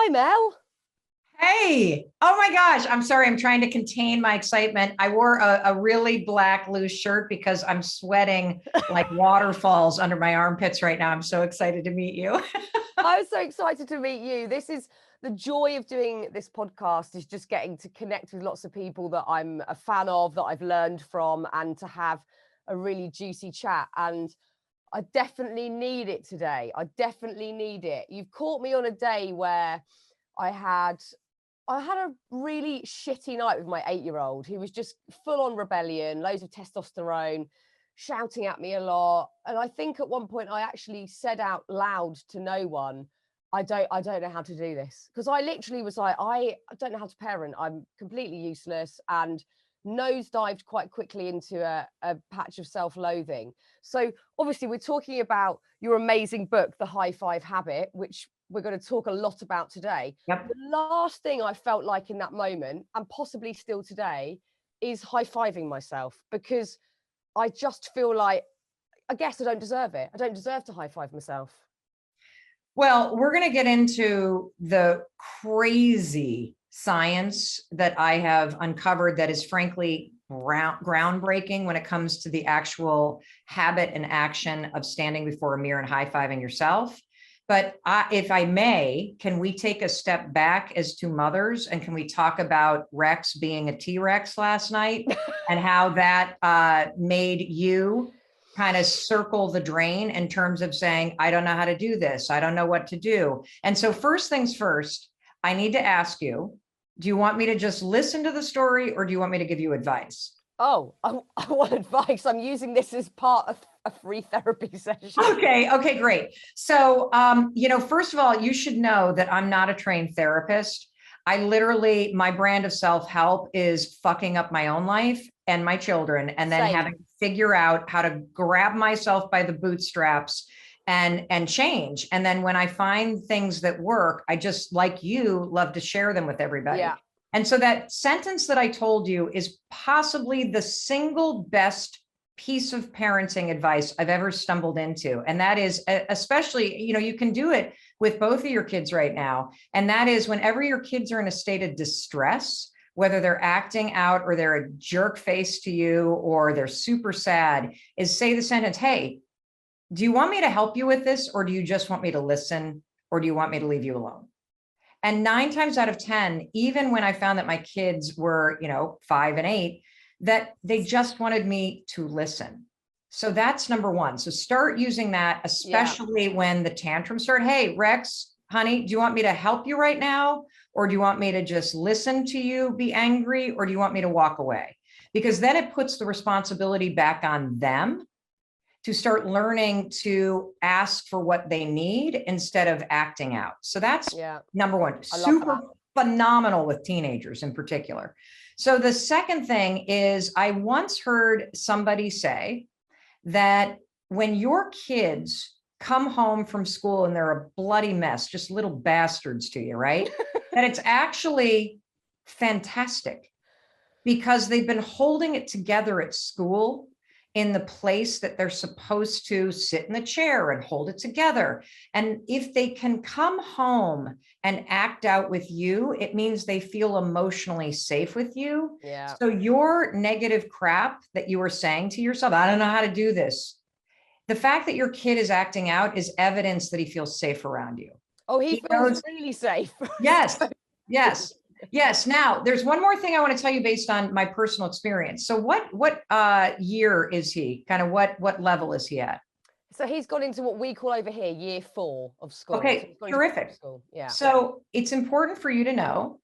Hi, Mel. Hey, oh my gosh. I'm sorry. I'm trying to contain my excitement. I wore a really black loose shirt because I'm sweating like waterfalls under my armpits right now. I'm so excited to meet you. I'm so excited to meet you. This is the joy of doing this podcast, is just getting to connect with lots of people that I'm a fan of, that I've learned from, and to have a really juicy chat. And I definitely need it today. I definitely need it. You've caught me on a day where I had I had a really shitty night with my 8-year-old. He was just full on rebellion, loads of testosterone, shouting at me a lot. And I think at one point I actually said out loud to no one, I don't know how to do this. Because I literally was like, I don't know how to parent. I'm completely useless, and nosedived quite quickly into a patch of self-loathing. So obviously we're talking about your amazing book, The High Five Habit, which we're going to talk a lot about today. Yep. The last thing I felt like in that moment, and possibly still today, is high-fiving myself, because I just feel like, I guess I don't deserve it. I don't deserve to high-five myself. Well, we're going to get into the crazy science that I have uncovered that is frankly groundbreaking when it comes to the actual habit and action of standing before a mirror and high-fiving yourself. But if I may, can we take a step back as two mothers, and can we talk about Rex being a T-Rex last night and how that made you kind of circle the drain in terms of saying, I don't know how to do this. I don't know what to do. And so first things first, I need to ask you, do you want me to just listen to the story, or do you want me to give you advice? Oh, I want advice. I'm using this as part of a free therapy session. Okay, great. So, first of all, you should know that I'm not a trained therapist. I literally, my brand of self-help is fucking up my own life and my children, and then having to figure out how to grab myself by the bootstraps and change. And then when I find things that work, I just, like you, love to share them with everybody. Yeah. And so that sentence that I told you is possibly the single best piece of parenting advice I've ever stumbled into. And that is, especially, you can do it with both of your kids right now. And that is, whenever your kids are in a state of distress, whether they're acting out or they're a jerk face to you or they're super sad, is say the sentence, hey, do you want me to help you with this? Or do you just want me to listen? Or do you want me to leave you alone? And 9 times out of 10, even when I found that my kids were, 5 and 8, that they just wanted me to listen. So that's number one. So start using that, especially when the tantrums start. Hey, Rex, honey, do you want me to help you right now? Or do you want me to just listen to you be angry? Or do you want me to walk away? Because then it puts the responsibility back on them to start learning to ask for what they need instead of acting out. So that's number one. Super phenomenal with teenagers in particular. So the second thing is, I once heard somebody say that when your kids come home from school and they're a bloody mess, just little bastards to you, right? That it's actually fantastic, because they've been holding it together at school in the place that they're supposed to sit in the chair and hold it together. And if they can come home and act out with you, it means they feel emotionally safe with you. Yeah. So your negative crap that you were saying to yourself, I don't know how to do this, the fact that your kid is acting out is evidence that he feels safe around you. Oh, he feels really safe. Yes, yes. Yes. Now, there's one more thing I want to tell you based on my personal experience. So what year is he? Kind of what level is he at? So he's gone into what we call over here year 4 of school. Okay, so terrific. School. Yeah. So it's important for you to know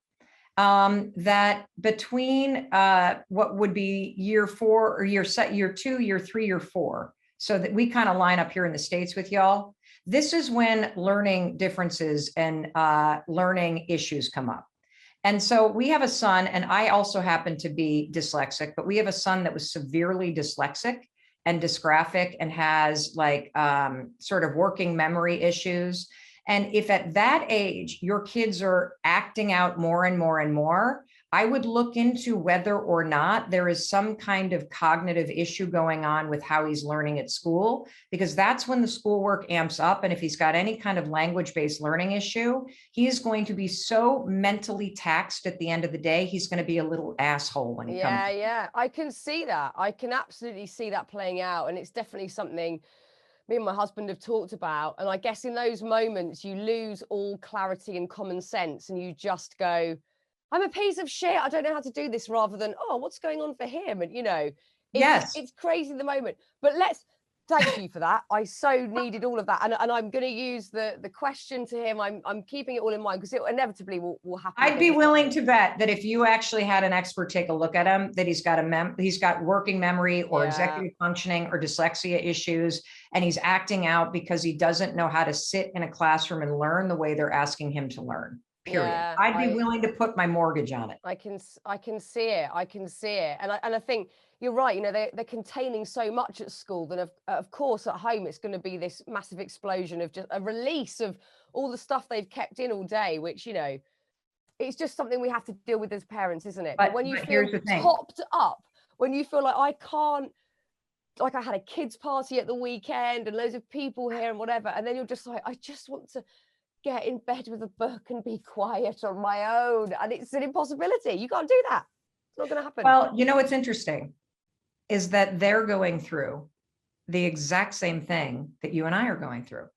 that between what would be year 4 or year 2, year 3, year 4, so that we kind of line up here in the States with y'all, this is when learning differences and learning issues come up. And so we have a son, and I also happen to be dyslexic, but we have a son that was severely dyslexic and dysgraphic and has like sort of working memory issues. And if at that age, your kids are acting out more and more and more, I would look into whether or not there is some kind of cognitive issue going on with how he's learning at school, because that's when the schoolwork amps up. And if he's got any kind of language-based learning issue, he's going to be so mentally taxed at the end of the day, he's going to be a little asshole when he comes. Yeah, I can see that. I can absolutely see that playing out. And it's definitely something me and my husband have talked about. And I guess in those moments, you lose all clarity and common sense, and you just go, I'm a piece of shit. I don't know how to do this, rather than, oh, what's going on for him? And, it's crazy in the moment. But thank you for that. I so needed all of that. And I'm going to use the question to him. I'm keeping it all in mind, because it inevitably will happen. I'd be willing to bet that if you actually had an expert take a look at him, that he's got working memory or executive functioning or dyslexia issues, and he's acting out because he doesn't know how to sit in a classroom and learn the way they're asking him to learn. Period. Yeah, I'd be willing to put my mortgage on it. I can see it. I can see it. And I think you're right. They're containing so much at school that of course at home it's going to be this massive explosion of just a release of all the stuff they've kept in all day, which, it's just something we have to deal with as parents, isn't it? But when you feel topped up, when you feel like I had a kids party at the weekend and loads of people here and whatever, and then you're just like, I just want to get in bed with a book and be quiet on my own. And it's an impossibility. You can't do that. It's not going to happen. Well, what's interesting is that they're going through the exact same thing that you and I are going through.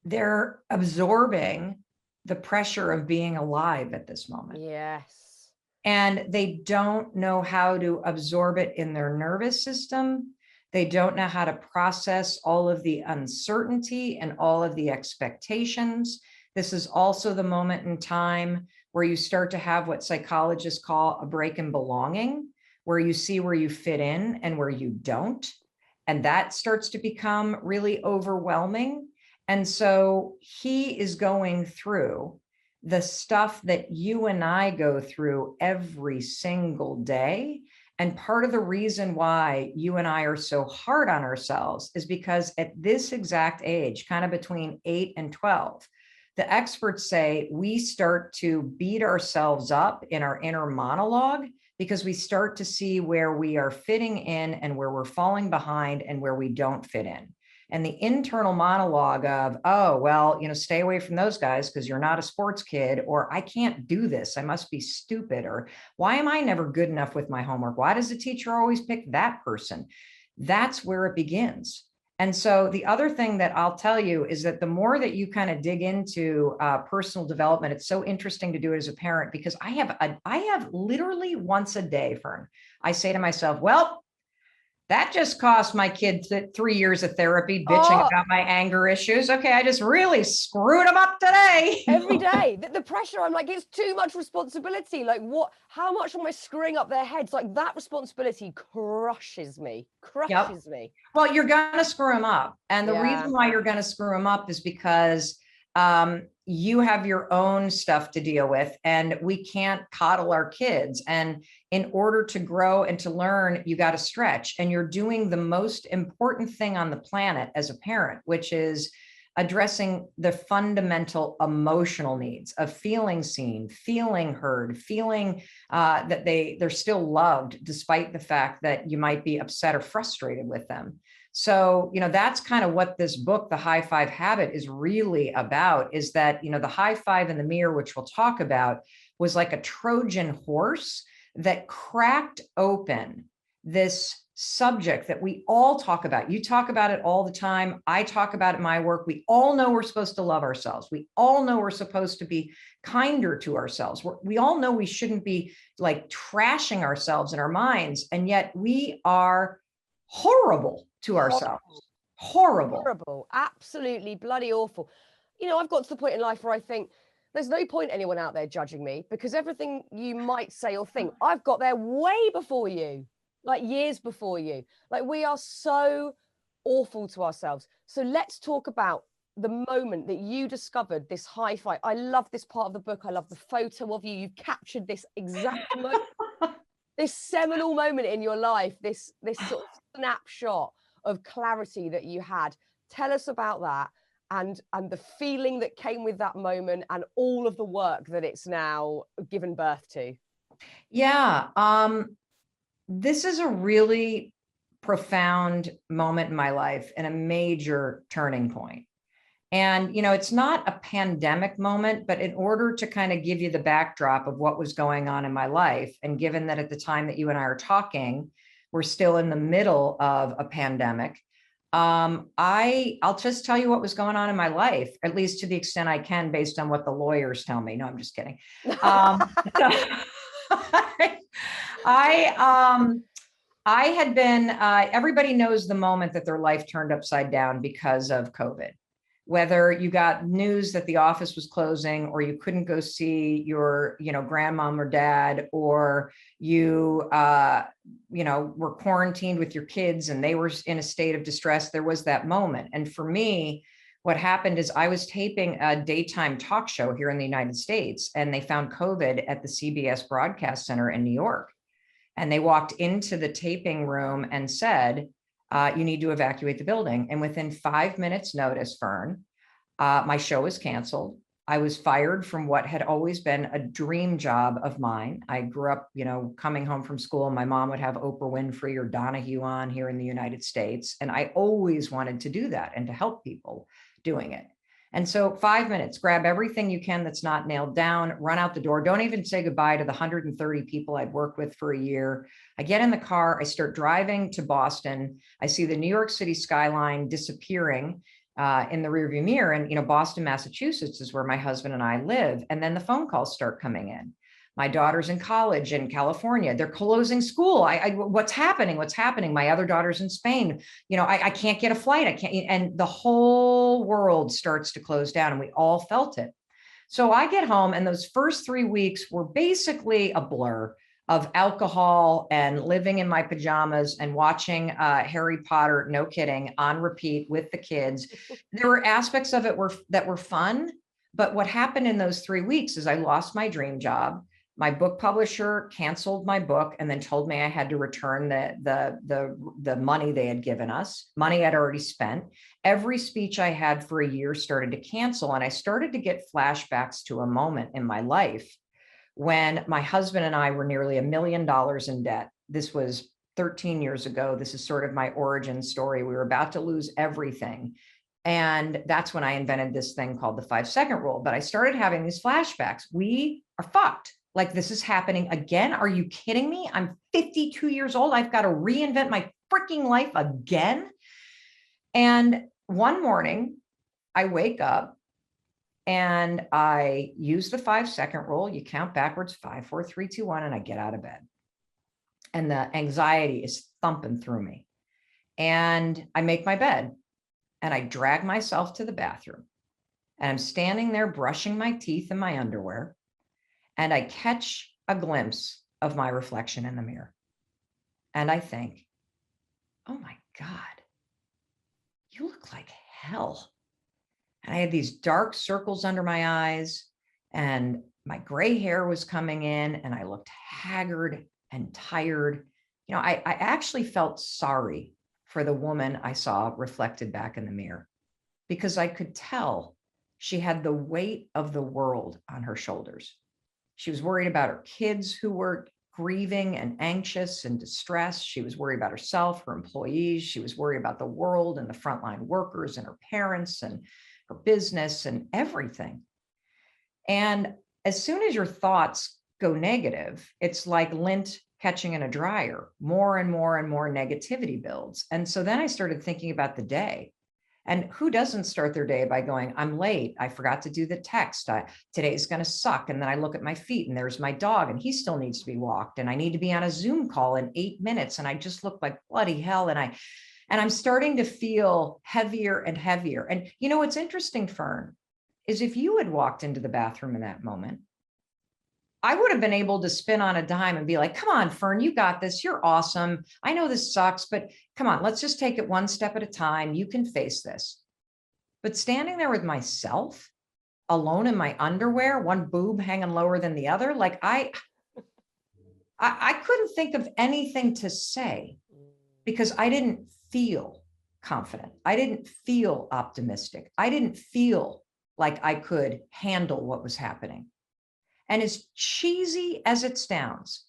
They're absorbing the pressure of being alive at this moment. Yes. And they don't know how to absorb it in their nervous system. They don't know how to process all of the uncertainty and all of the expectations. This is also the moment in time where you start to have what psychologists call a break in belonging, where you see where you fit in and where you don't. And that starts to become really overwhelming. And so he is going through the stuff that you and I go through every single day. And part of the reason why you and I are so hard on ourselves is because at this exact age, kind of between 8 and 12, the experts say we start to beat ourselves up in our inner monologue, because we start to see where we are fitting in and where we're falling behind and where we don't fit in. And the internal monologue of, oh, well, stay away from those guys because you're not a sports kid, or I can't do this, I must be stupid, or why am I never good enough with my homework? Why does the teacher always pick that person? That's where it begins. And so the other thing that I'll tell you is that the more that you kind of dig into personal development, it's so interesting to do it as a parent, because I have literally once a day, Fearne, I say to myself, well, that just cost my kid 3 years of therapy bitching about my anger issues. Okay, I just really screwed them up today. Every day. The pressure, I'm like, it's too much responsibility. Like, how much am I screwing up their heads? Like, that responsibility crushes me. Me. Well, you're going to screw them up. And the reason why you're going to screw them up is because you have your own stuff to deal with, and we can't coddle our kids. And in order to grow and to learn, you got to stretch, and you're doing the most important thing on the planet as a parent, which is addressing the fundamental emotional needs of feeling seen, feeling heard, feeling that they're still loved, despite the fact that you might be upset or frustrated with them. So, that's kind of what this book, The High Five Habit, is really about, is that, the high five in the mirror, which we'll talk about, was like a Trojan horse that cracked open this subject that we all talk about. You talk about it all the time. I talk about it in my work. We all know we're supposed to love ourselves. We all know we're supposed to be kinder to ourselves. We all know we shouldn't be like trashing ourselves in our minds. And yet we are horrible to ourselves. Horrible. Absolutely bloody awful. I've got to the point in life where I think there's no point anyone out there judging me, because everything you might say or think, I've got there way before you, like years before you. Like, we are so awful to ourselves. So let's talk about the moment that you discovered this high five. I love this part of the book. I love the photo of you. You've captured this exact moment, this seminal moment in your life, this sort of snapshot of clarity that you had. Tell us about that, and the feeling that came with that moment, and all of the work that it's now given birth to. Yeah. This is a really profound moment in my life and a major turning point. And, it's not a pandemic moment, but in order to kind of give you the backdrop of what was going on in my life, and given that at the time that you and I are talking, we're still in the middle of a pandemic, I'll just tell you what was going on in my life, at least to the extent I can, based on what the lawyers tell me. No, I'm just kidding. I I had been, everybody knows the moment that their life turned upside down because of COVID. Whether you got news that the office was closing, or you couldn't go see your, grandmom or dad, or you, were quarantined with your kids and they were in a state of distress, there was that moment. And for me, what happened is I was taping a daytime talk show here in the United States, and they found COVID at the CBS Broadcast Center in New York. And they walked into the taping room and said, you need to evacuate the building. And within 5 minutes notice, Fearne, my show was canceled. I was fired from what had always been a dream job of mine. I grew up, coming home from school, my mom would have Oprah Winfrey or Donahue on here in the United States. And I always wanted to do that and to help people doing it. And so 5 minutes, grab everything you can that's not nailed down, run out the door. Don't even say goodbye to the 130 people I'd worked with for a year. I get in the car, I start driving to Boston. I see the New York City skyline disappearing in the rearview mirror. And, Boston, Massachusetts is where my husband and I live. And then the phone calls start coming in. My daughter's in college in California. They're closing school. What's happening? What's happening? My other daughter's in Spain. I can't get a flight. I can't. And the whole world starts to close down, and we all felt it. So I get home, and those first 3 weeks were basically a blur of alcohol and living in my pajamas and watching Harry Potter, no kidding, on repeat with the kids. There were aspects of it that were fun. But what happened in those 3 weeks is I lost my dream job. My book publisher canceled my book and then told me I had to return the money they had given us, money I'd already spent. Every speech I had for a year started to cancel. And I started to get flashbacks to a moment in my life when my husband and I were nearly $1 million in debt. This was 13 years ago. This is sort of my origin story. We were about to lose everything. And that's when I invented this thing called the 5-second rule. But I started having these flashbacks. We are fucked. Like, this is happening again. Are you kidding me? I'm 52 years old. I've got to reinvent my freaking life again. And one morning I wake up and I use the 5-second rule. You count backwards, 5, 4, 3, 2, 1, and I get out of bed. And the anxiety is thumping through me. And I make my bed and I drag myself to the bathroom. And I'm standing there brushing my teeth in my underwear. And I catch a glimpse of my reflection in the mirror. And I think, oh my God, you look like hell. And I had these dark circles under my eyes, and my gray hair was coming in, and I looked haggard and tired. I actually felt sorry for the woman I saw reflected back in the mirror, because I could tell she had the weight of the world on her shoulders. She was worried about her kids who were grieving and anxious and distressed. She was worried about herself, her employees. She was worried about the world and the frontline workers and her parents and her business and everything. And as soon as your thoughts go negative, it's like lint catching in a dryer. More and more and more negativity builds. And so then I started thinking about the day. And who doesn't start their day by going, I'm late, I forgot to do the text, today's going to suck. And then I look at my feet and there's my dog and he still needs to be walked. And I need to be on a Zoom call in 8 minutes. And I just look like bloody hell. And I'm starting to feel heavier and heavier. And what's interesting, Fearne, is if you had walked into the bathroom in that moment, I would have been able to spin on a dime and be like, come on, Fearne, you got this. You're awesome. I know this sucks, but come on, let's just take it one step at a time. You can face this. But standing there with myself, alone in my underwear, one boob hanging lower than the other, like I couldn't think of anything to say because I didn't feel confident. I didn't feel optimistic. I didn't feel like I could handle what was happening. And as cheesy as it sounds,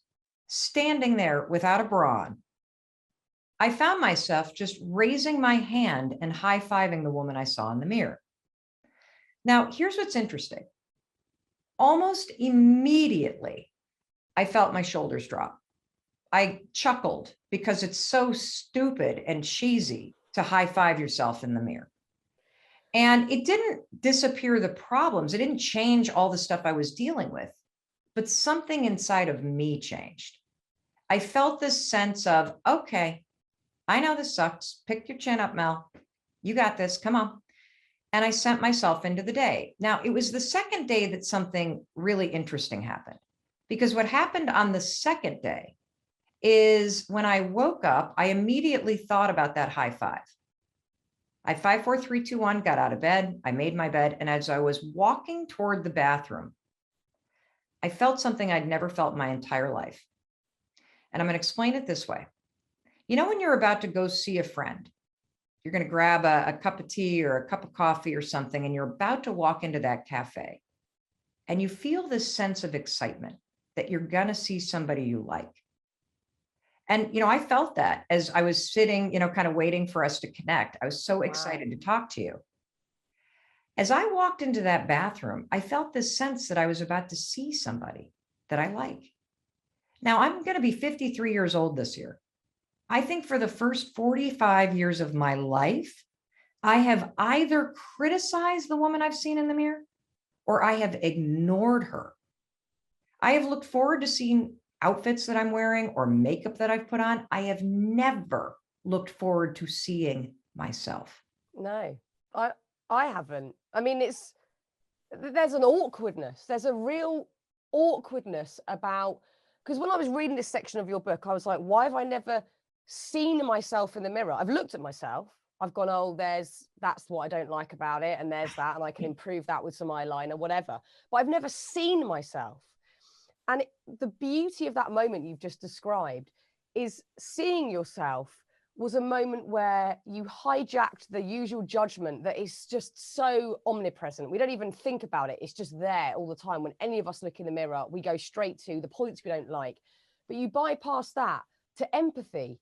standing there without a bra on, I found myself just raising my hand and high-fiving the woman I saw in the mirror. Now, here's what's interesting. Almost immediately, I felt my shoulders drop. I chuckled because it's so stupid and cheesy to high-five yourself in the mirror. And it didn't disappear the problems. It didn't change all the stuff I was dealing with, but something inside of me changed. I felt this sense of, okay, I know this sucks. Pick your chin up, Mel. You got this. Come on. And I sent myself into the day. Now, it was the second day that something really interesting happened, because what happened on the second day is when I woke up, I immediately thought about that high five. I 5, 4, 3, 2, 1, got out of bed. I made my bed. And as I was walking toward the bathroom, I felt something I'd never felt in my entire life. And I'm going to explain it this way. You know, when you're about to go see a friend, you're going to grab a cup of tea or a cup of coffee or something, and you're about to walk into that cafe, and you feel this sense of excitement that you're going to see somebody you like. And, I felt that as I was sitting, kind of waiting for us to connect. I was so excited to talk to you. As I walked into that bathroom, I felt this sense that I was about to see somebody that I like. Now, I'm going to be 53 years old this year. I think for the first 45 years of my life, I have either criticized the woman I've seen in the mirror or I have ignored her. I have looked forward to seeing outfits that I'm wearing or makeup that I've put on. I have never looked forward to seeing myself. No, I haven't. I mean, there's an awkwardness. There's a real awkwardness about, because when I was reading this section of your book, I was like, why have I never seen myself in the mirror? I've looked at myself. I've gone, oh, that's what I don't like about it. And there's that. And I can improve that with some eyeliner, whatever. But I've never seen myself. And the beauty of that moment you've just described is seeing yourself was a moment where you hijacked the usual judgment that is just so omnipresent. We don't even think about it. It's just there all the time. When any of us look in the mirror, we go straight to the points we don't like. But you bypass that to empathy.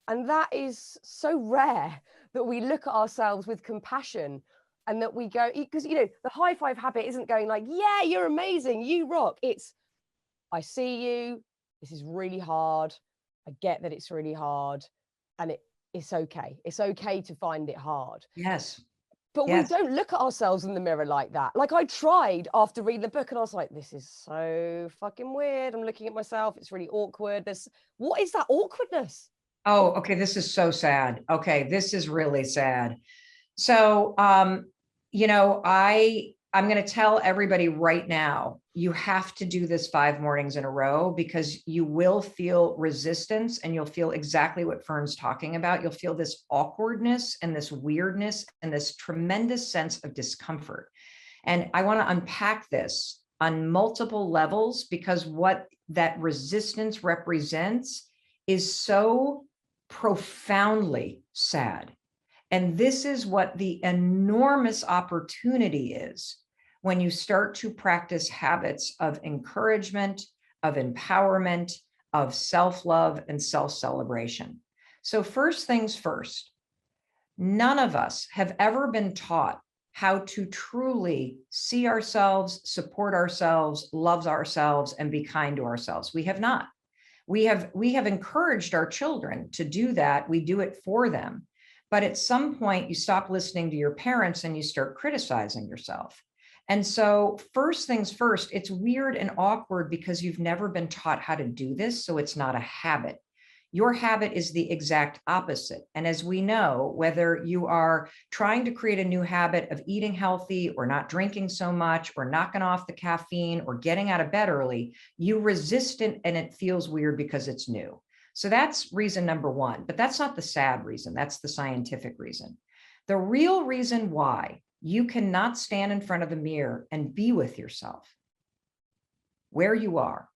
And that is so rare, that we look at ourselves with compassion and that we go, because, the high five habit isn't going like, yeah, you're amazing, you rock. It's, I see you. This is really hard. I get that it's really hard. And it's okay. It's okay to find it hard. Yes. But we don't look at ourselves in the mirror like that. Like, I tried after reading the book and I was like, this is so fucking weird. I'm looking at myself. It's really awkward. What is that awkwardness? Oh, okay. This is so sad. Okay. This is really sad. So, I'm going to tell everybody right now, you have to do this 5 mornings in a row, because you will feel resistance and you'll feel exactly what Fearne's talking about. You'll feel this awkwardness and this weirdness and this tremendous sense of discomfort. And I want to unpack this on multiple levels, because what that resistance represents is so profoundly sad. And this is what the enormous opportunity is when you start to practice habits of encouragement, of empowerment, of self-love and self-celebration. So first things first, none of us have ever been taught how to truly see ourselves, support ourselves, love ourselves, and be kind to ourselves. We have not. We have encouraged our children to do that. We do it for them. But at some point, you stop listening to your parents and you start criticizing yourself. And so first things first, it's weird and awkward because you've never been taught how to do this. So it's not a habit. Your habit is the exact opposite. And as we know, whether you are trying to create a new habit of eating healthy or not drinking so much or knocking off the caffeine or getting out of bed early, you resist it and it feels weird because it's new. So that's reason number one, but that's not the sad reason. That's the scientific reason. The real reason why you cannot stand in front of the mirror and be with yourself, where you are,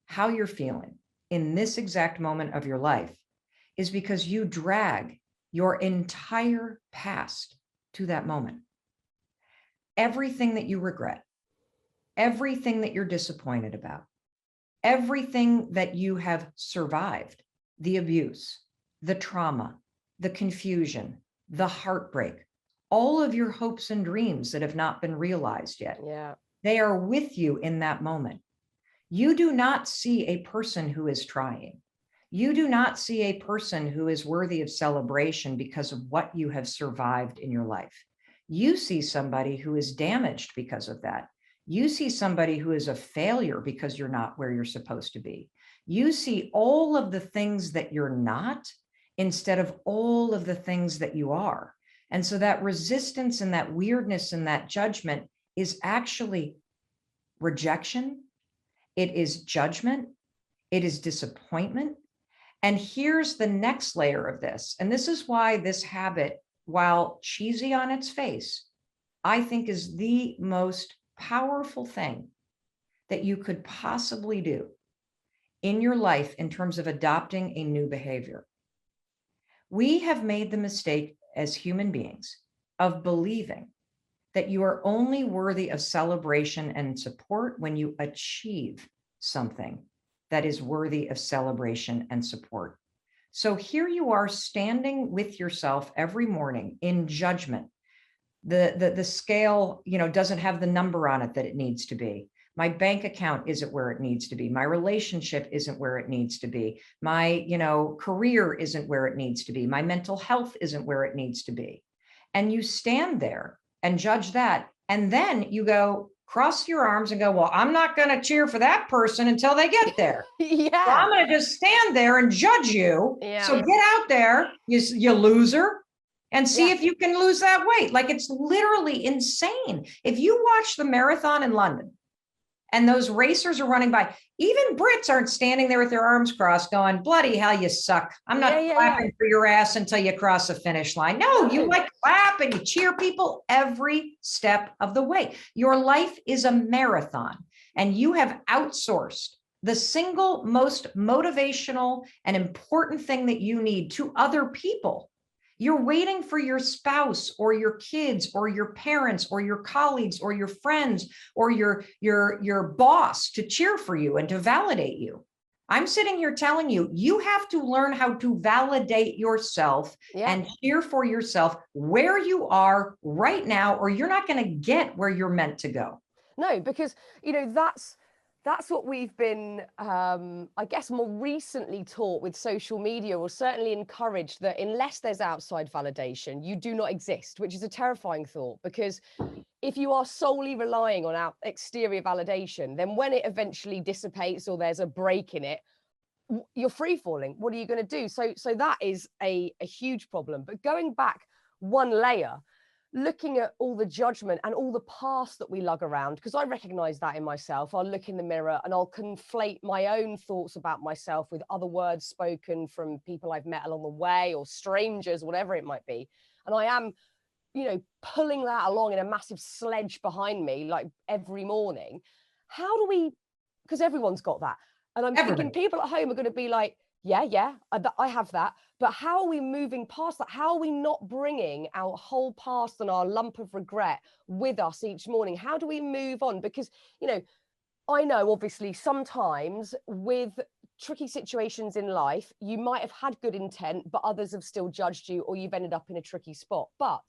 how you're feeling in this exact moment of your life, is because you drag your entire past to that moment. Everything that you regret, everything that you're disappointed about, everything that you have survived, the abuse, the trauma, the confusion, the heartbreak, all of your hopes and dreams that have not been realized yet. Yeah. They are with you in that moment. You do not see a person who is trying. You do not see a person who is worthy of celebration because of what you have survived in your life. You see somebody who is damaged because of that. You see somebody who is a failure because you're not where you're supposed to be. You see all of the things that you're not instead of all of the things that you are. And so that resistance and that weirdness and that judgment is actually rejection. It is judgment. It is disappointment. And here's the next layer of this. And this is why this habit, while cheesy on its face, I think is the most powerful thing that you could possibly do in your life in terms of adopting a new behavior. We have made the mistake as human beings of believing that you are only worthy of celebration and support when you achieve something that is worthy of celebration and support. So here you are standing with yourself every morning in judgment. The scale, doesn't have the number on it that it needs to be. My bank account isn't where it needs to be. My relationship isn't where it needs to be. My, career isn't where it needs to be. My mental health isn't where it needs to be. And you stand there and judge that. And then you go, cross your arms and go, well, I'm not going to cheer for that person until they get there. Yeah. So I'm going to just stand there and judge you. Yeah. So get out there, you loser, and see if you can lose that weight. Like, it's literally insane. If you watch the marathon in London and those racers are running by, even Brits aren't standing there with their arms crossed going, bloody hell, you suck. I'm not clapping for your ass until you cross the finish line. No, you clap and you cheer people every step of the way. Your life is a marathon, and you have outsourced the single most motivational and important thing that you need to other people. You're waiting for your spouse or your kids or your parents or your colleagues or your friends or your boss to cheer for you and to validate you. I'm sitting here telling you, you have to learn how to validate yourself and cheer for yourself where you are right now, or you're not going to get where you're meant to go. No, because, that's what we've been, I guess, more recently taught with social media, or certainly encouraged, that unless there's outside validation, you do not exist, which is a terrifying thought, because if you are solely relying on exterior validation, then when it eventually dissipates or there's a break in it, you're free falling. What are you going to do? So that is a huge problem. But going back one layer, looking at all the judgment and all the past that we lug around, because I recognize that in myself. I'll look in the mirror and I'll conflate my own thoughts about myself with other words spoken from people I've met along the way, or strangers, whatever it might be. And I am, pulling that along in a massive sledge behind me, like every morning. How do we, because everyone's got that. And I'm thinking people at home are going to be like, yeah, I have that. But how are we moving past that? How are we not bringing our whole past and our lump of regret with us each morning? How do we move on? Because, I know obviously sometimes with tricky situations in life, you might have had good intent, but others have still judged you, or you've ended up in a tricky spot. But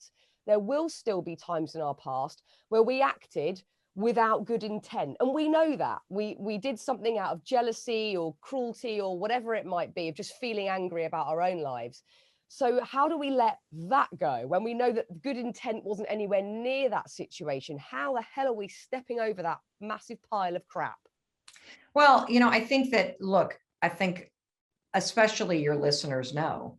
there will still be times in our past where we acted without good intent. And we know that we did something out of jealousy or cruelty or whatever it might be, of just feeling angry about our own lives. So how do we let that go when we know that good intent wasn't anywhere near that situation? How the hell are we stepping over that massive pile of crap? Well, I think that, I think especially your listeners know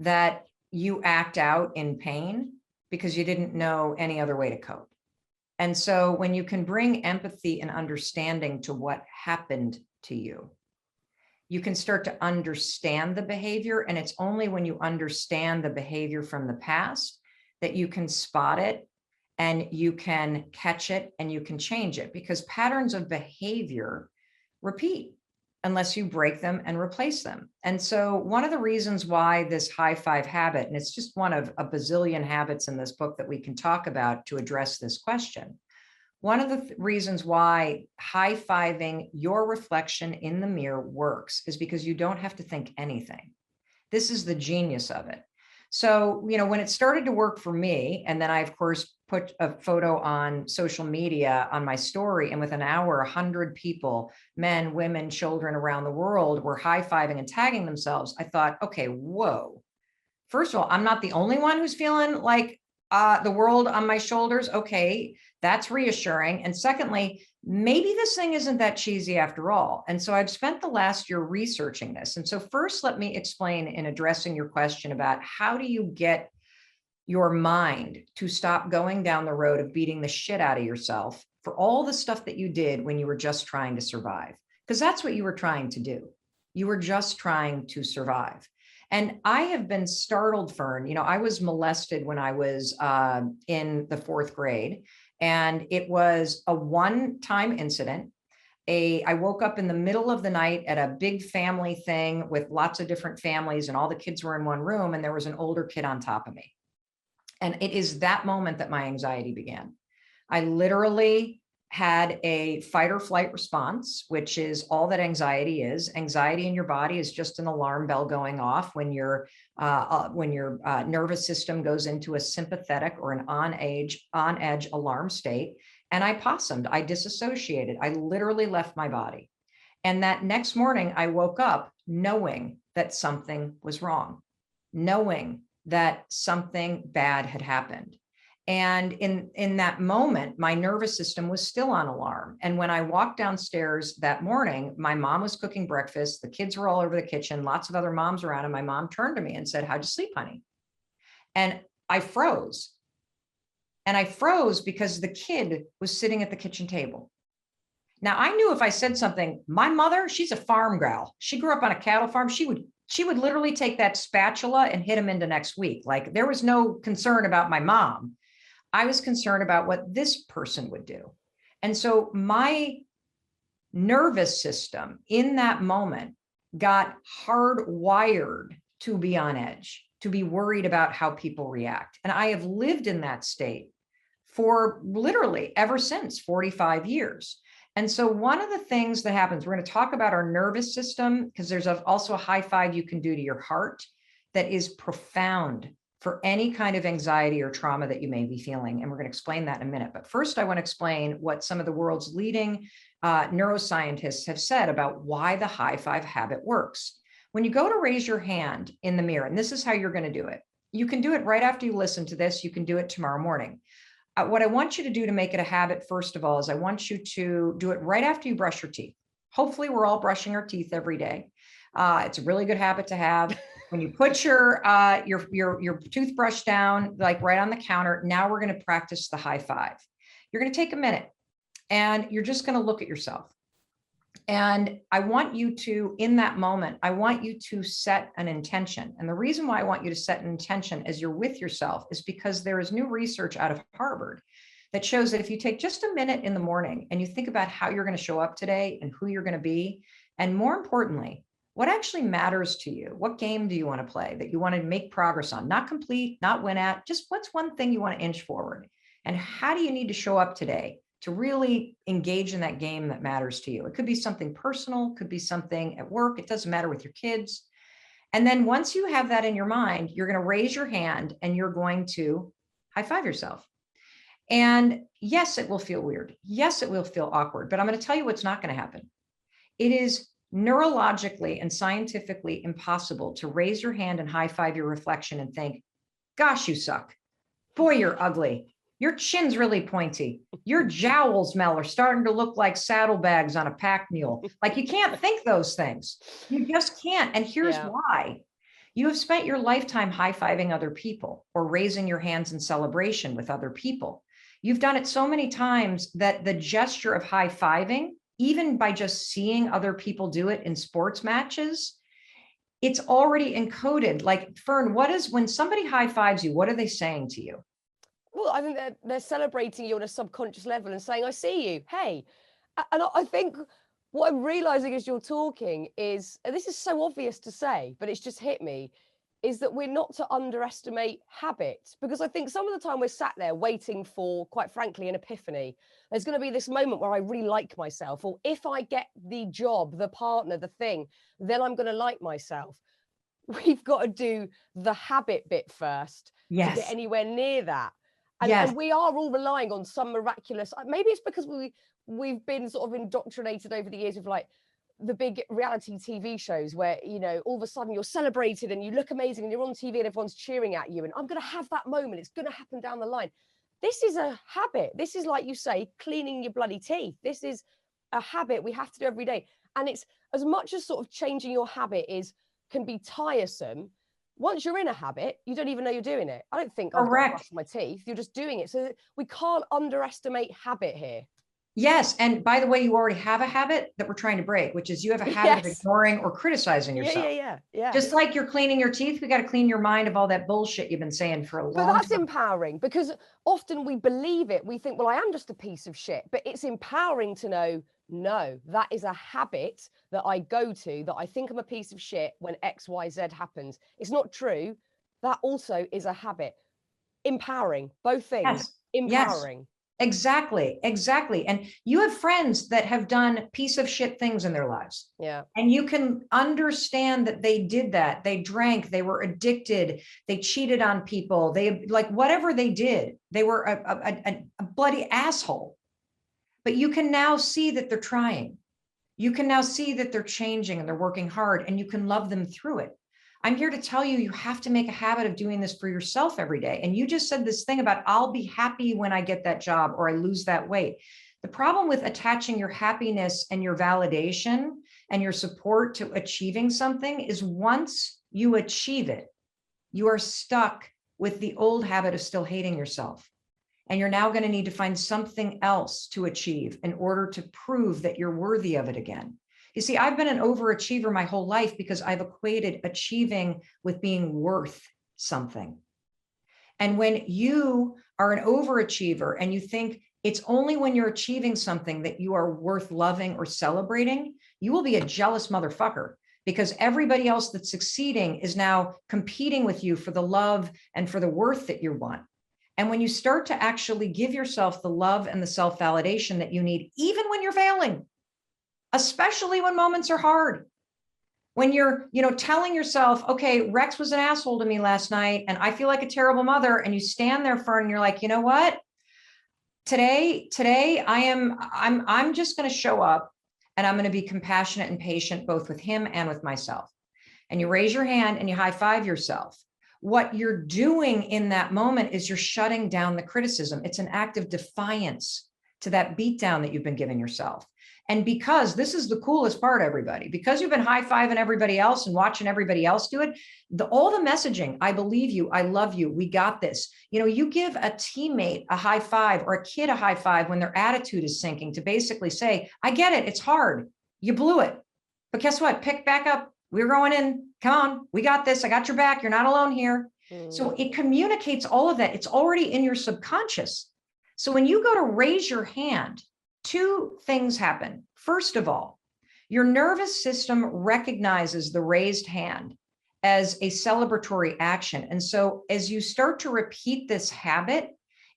that you act out in pain because you didn't know any other way to cope. And so when you can bring empathy and understanding to what happened to you, you can start to understand the behavior. And it's only when you understand the behavior from the past that you can spot it and you can catch it and you can change it, because patterns of behavior repeat unless you break them and replace them. And so one of the reasons why this high five habit, and it's just one of a bazillion habits in this book that we can talk about to address this question. One of the reasons why high-fiving your reflection in the mirror works is because you don't have to think anything. This is the genius of it. So, when it started to work for me, and then I, of course, put a photo on social media on my story, and within an hour, 100 people, men, women, children around the world were high-fiving and tagging themselves. I thought, okay, whoa. First of all, I'm not the only one who's feeling like the world on my shoulders. Okay, that's reassuring. And secondly, maybe this thing isn't that cheesy after all. And so I've spent the last year researching this. And so first, let me explain in addressing your question about how do you get your mind to stop going down the road of beating the shit out of yourself for all the stuff that you did when you were just trying to survive, because that's what you were trying to do. You were just trying to survive. And I have been startled, Fearne. I was molested when I was in the 4th grade, and it was a one-time incident. I woke up in the middle of the night at a big family thing with lots of different families, and all the kids were in one room, and there was an older kid on top of me. And it is that moment that my anxiety began. I literally had a fight or flight response, which is all that anxiety is. Anxiety in your body is just an alarm bell going off when your nervous system goes into a sympathetic or an on edge alarm state. And I possummed, I disassociated, I literally left my body. And that next morning I woke up knowing that something was wrong, knowing that something bad had happened. And in that moment, my nervous system was still on alarm. And when I walked downstairs that morning, my mom was cooking breakfast. The kids were all over the kitchen, lots of other moms around. And my mom turned to me and said, "How'd you sleep, honey?" And I froze. And I froze because the kid was sitting at the kitchen table. Now, I knew if I said something, my mother, she's a farm gal. She grew up on a cattle farm. She would literally take that spatula and hit him into next week. Like, there was no concern about my mom. I was concerned about what this person would do. And so my nervous system in that moment got hardwired to be on edge, to be worried about how people react. And I have lived in that state for literally ever since 45 years. And so one of the things that happens, we're going to talk about our nervous system, because there's also a high five you can do to your heart that is profound for any kind of anxiety or trauma that you may be feeling. And we're going to explain that in a minute. But first, I want to explain what some of the world's leading neuroscientists have said about why the high five habit works. When you go to raise your hand in the mirror, and this is how you're going to do it. You can do it right after you listen to this. You can do it tomorrow morning. What I want you to do to make it a habit, first of all, is I want you to do it right after you brush your teeth. Hopefully, we're all brushing our teeth every day. It's a really good habit to have. When you put your toothbrush down, like right on the counter, now we're going to practice the high five. You're going to take a minute and you're just going to look at yourself. And I want you to, in that moment, I want you to set an intention. And the reason why I want you to set an intention as you're with yourself is because there is new research out of Harvard that shows that if you take just a minute in the morning and you think about how you're going to show up today and who you're going to be, and more importantly, what actually matters to you? What game do you want to play that you want to make progress on? Not complete, not win at, just what's one thing you want to inch forward? And how do you need to show up today to really engage in that game that matters to you? It could be something personal, could be something at work. It doesn't matter with your kids. And then once you have that in your mind, you're going to raise your hand and you're going to high five yourself. And yes, it will feel weird. Yes, it will feel awkward, but I'm going to tell you what's not going to happen. It is neurologically and scientifically impossible to raise your hand and high five your reflection and think, "Gosh, you suck. Boy, you're ugly. Your chin's really pointy. Your jowls, Mel, are starting to look like saddlebags on a pack mule." Like, you can't think those things. You just can't. And here's why. You have spent your lifetime high-fiving other people or raising your hands in celebration with other people. You've done it so many times that the gesture of high-fiving, even by just seeing other people do it in sports matches, it's already encoded. Like, Fearne, when somebody high fives you, what are they saying to you? Well, I think they're celebrating you on a subconscious level and saying, "I see you. Hey." And I think what I'm realizing as you're talking is, and this is so obvious to say, but it's just hit me, is that we're not to underestimate habit, because I think some of the time we're sat there waiting for, quite frankly, an epiphany. There's going to be this moment where I really like myself, or if I get the job, the partner, the thing, then I'm going to like myself. We've got to do the habit bit first to get Yes. anywhere near that. Yes. And we are all relying on some miraculous, maybe it's because we've been sort of indoctrinated over the years with like the big reality TV shows where, you know, all of a sudden you're celebrated and you look amazing and you're on TV and everyone's cheering at you. And I'm going to have that moment. It's going to happen down the line. This is a habit. This is, like you say, cleaning your bloody teeth. This is a habit we have to do every day. And it's, as much as sort of changing your habit can be tiresome, once you're in a habit, you don't even know you're doing it. I don't think I've got to brush my teeth. You're just doing it. So we can't underestimate habit here. Yes. And by the way, you already have a habit that we're trying to break, which is you have a habit of ignoring or criticizing yourself. Yeah. Just like you're cleaning your teeth, we got to clean your mind of all that bullshit you've been saying for a long time. But that's empowering, because often we believe it. We think, well, I am just a piece of shit. But it's empowering to know, no, that is a habit that I go to, that I think I'm a piece of shit when X, Y, Z happens. It's not true. That also is a habit. Empowering, both things. Yes. Empowering. Yes. Exactly. Exactly. And you have friends that have done piece of shit things in their lives. Yeah. And you can understand that they did that. They drank, they were addicted, they cheated on people. They, like, whatever they did, they were a bloody asshole. But you can now see that they're trying. You can now see that they're changing and they're working hard, and you can love them through it. I'm here to tell you, you have to make a habit of doing this for yourself every day. And you just said this thing about, I'll be happy when I get that job or I lose that weight. The problem with attaching your happiness and your validation and your support to achieving something is, once you achieve it, you are stuck with the old habit of still hating yourself. And you're now going to need to find something else to achieve in order to prove that you're worthy of it again. You see, I've been an overachiever my whole life because I've equated achieving with being worth something. And when you are an overachiever and you think it's only when you're achieving something that you are worth loving or celebrating, you will be a jealous motherfucker, because everybody else that's succeeding is now competing with you for the love and for the worth that you want. And when you start to actually give yourself the love and the self-validation that you need, even when you're failing, especially when moments are hard, when you're, telling yourself, okay, Rex was an asshole to me last night and I feel like a terrible mother. And you stand there, Fearne, and you're like, you know what? Today I'm just going to show up and I'm going to be compassionate and patient, both with him and with myself. And you raise your hand and you high five yourself. What you're doing in that moment is you're shutting down the criticism. It's an act of defiance to that beatdown that you've been giving yourself. And because this is the coolest part, everybody, because you've been high-fiving everybody else and watching everybody else do it, all the messaging, I believe you, I love you, we got this. You give a teammate a high five or a kid a high five when their attitude is sinking, to basically say, I get it, it's hard, you blew it, but guess what? Pick back up. We're going in. Come on, we got this. I got your back. You're not alone here. So it communicates all of that. It's already in your subconscious. So when you go to raise your hand, two things happen. First of all, your nervous system recognizes the raised hand as a celebratory action. And so as you start to repeat this habit,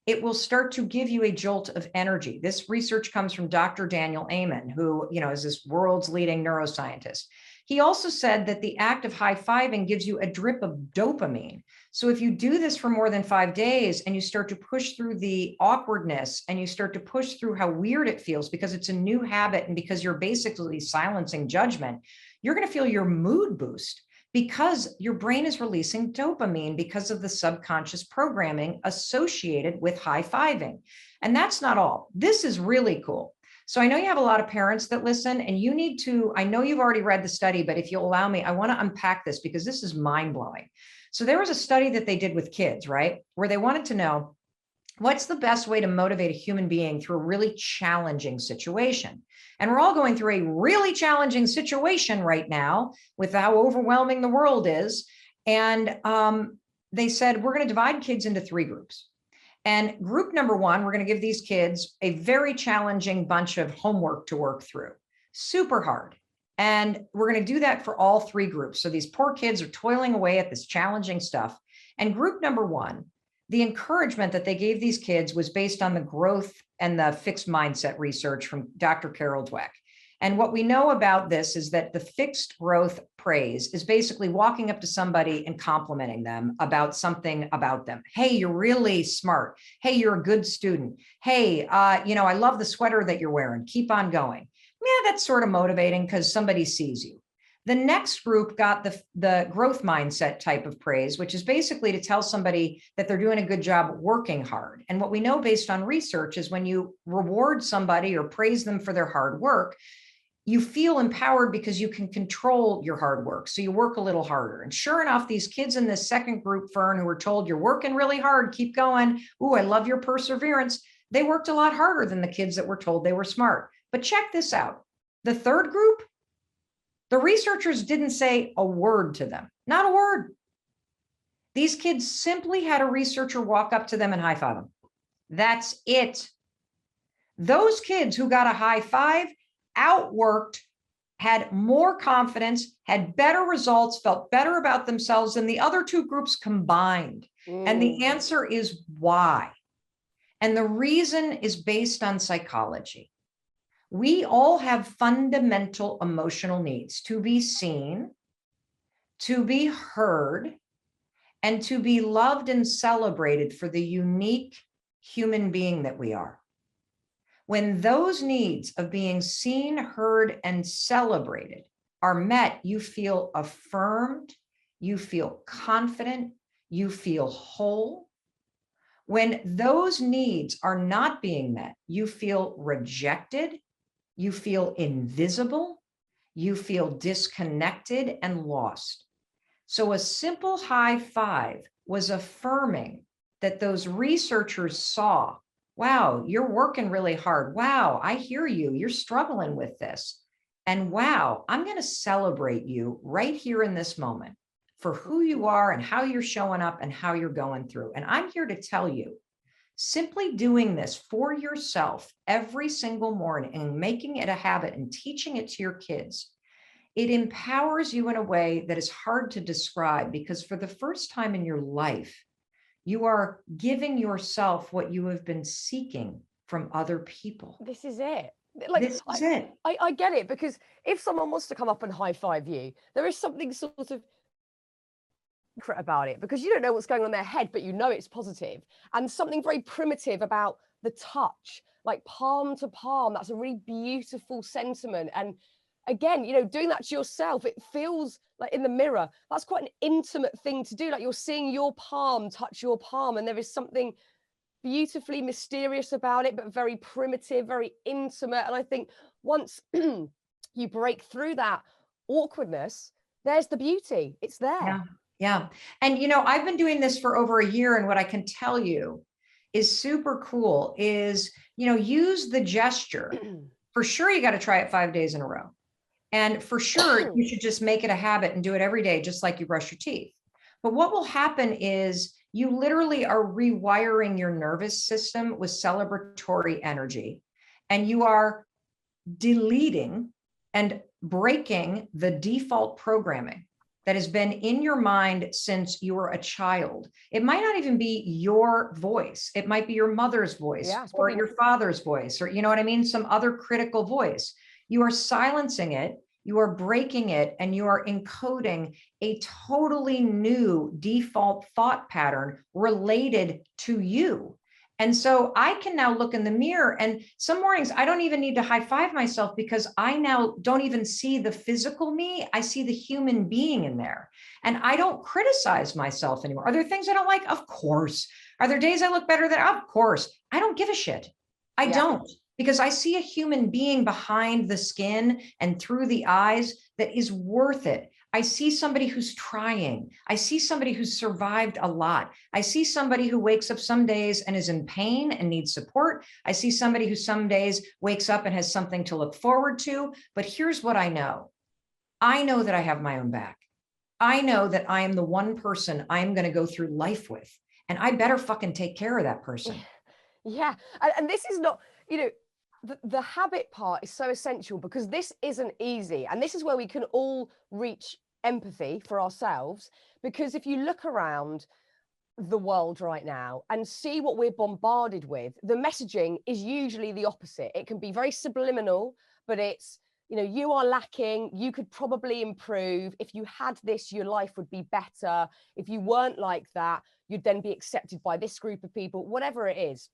it will start to give you a jolt of energy. This research comes from Dr. Daniel Amen, who, is this world's leading neuroscientist. He also said that the act of high-fiving gives you a drip of dopamine. So if you do this for more than 5 days and you start to push through the awkwardness and you start to push through how weird it feels because it's a new habit and because you're basically silencing judgment, you're going to feel your mood boost, because your brain is releasing dopamine because of the subconscious programming associated with high-fiving. And that's not all. This is really cool. So I know you have a lot of parents that listen, and you need to, I know you've already read the study, but if you'll allow me, I want to unpack this because this is mind-blowing. So there was a study that they did with kids, right? Where they wanted to know, what's the best way to motivate a human being through a really challenging situation? And we're all going through a really challenging situation right now with how overwhelming the world is. And they said, we're going to divide kids into 3 groups. And group number 1, we're going to give these kids a very challenging bunch of homework to work through. Super hard. And we're going to do that for all three groups. So these poor kids are toiling away at this challenging stuff. And group number one, the encouragement that they gave these kids was based on the growth and the fixed mindset research from Dr. Carol Dweck. And what we know about this is that the fixed growth praise is basically walking up to somebody and complimenting them about something about them. Hey, you're really smart. Hey, you're a good student. Hey, I love the sweater that you're wearing. Keep on going. Yeah, that's sort of motivating because somebody sees you. The next group got the growth mindset type of praise, which is basically to tell somebody that they're doing a good job working hard. And what we know based on research is when you reward somebody or praise them for their hard work, you feel empowered because you can control your hard work. So you work a little harder. And sure enough, these kids in this second group, Fearne, who were told you're working really hard, keep going. Ooh, I love your perseverance. They worked a lot harder than the kids that were told they were smart. But check this out. The third group, the researchers didn't say a word to them, not a word. These kids simply had a researcher walk up to them and high five them. That's it. Those kids who got a high five outworked, had more confidence, had better results, felt better about themselves than the other two groups combined. And the answer is why. And the reason is based on psychology. We all have fundamental emotional needs: to be seen, to be heard, and to be loved and celebrated for the unique human being that we are. When those needs of being seen, heard, and celebrated are met, you feel affirmed, you feel confident, you feel whole. When those needs are not being met, you feel rejected, you feel invisible, you feel disconnected and lost. So a simple high five was affirming that those researchers saw, wow, you're working really hard. Wow, I hear you. You're struggling with this. And wow, I'm going to celebrate you right here in this moment for who you are and how you're showing up and how you're going through. And I'm here to tell you, simply doing this for yourself every single morning and making it a habit and teaching it to your kids, it empowers you in a way that is hard to describe, because for the first time in your life, you are giving yourself what you have been seeking from other people. This is it. I get it, because if someone wants to come up and high five you, there is something sort of secret about it, because you don't know what's going on in their head, but you know it's positive. And something very primitive about the touch, like palm to palm. That's a really beautiful sentiment. And again, doing that to yourself, it feels like in the mirror, that's quite an intimate thing to do. Like you're seeing your palm touch your palm, and there is something beautifully mysterious about it, but very primitive, very intimate. And I think once you break through that awkwardness, there's the beauty. It's there. Yeah. Yeah. And, I've been doing this for over a year. And what I can tell you is super cool is, use the gesture. For sure, you got to try it 5 days in a row. And for sure, you should just make it a habit and do it every day, just like you brush your teeth. But what will happen is you literally are rewiring your nervous system with celebratory energy, and you are deleting and breaking the default programming that has been in your mind since you were a child. It might not even be your voice. It might be your mother's voice, or your father's voice, or some other critical voice. You are silencing it, you are breaking it, and you are encoding a totally new default thought pattern related to you. And so I can now look in the mirror, and some mornings I don't even need to high five myself, because I now don't even see the physical me. I see the human being in there, and I don't criticize myself anymore. Are there things I don't like? Of course. Are there days I look better than? Of course. I don't give a shit. I don't. Because I see a human being behind the skin and through the eyes that is worth it. I see somebody who's trying. I see somebody who's survived a lot. I see somebody who wakes up some days and is in pain and needs support. I see somebody who some days wakes up and has something to look forward to. But here's what I know. I know that I have my own back. I know that I am the one person I'm going to go through life with, and I better fucking take care of that person. Yeah. And this is not, the habit part is so essential, because this isn't easy. And this is where we can all reach empathy for ourselves. Because if you look around the world right now and see what we're bombarded with, the messaging is usually the opposite. It can be very subliminal, but it's, you know, you are lacking, you could probably improve. If you had this, your life would be better. If you weren't like that, you'd then be accepted by this group of people, whatever it is.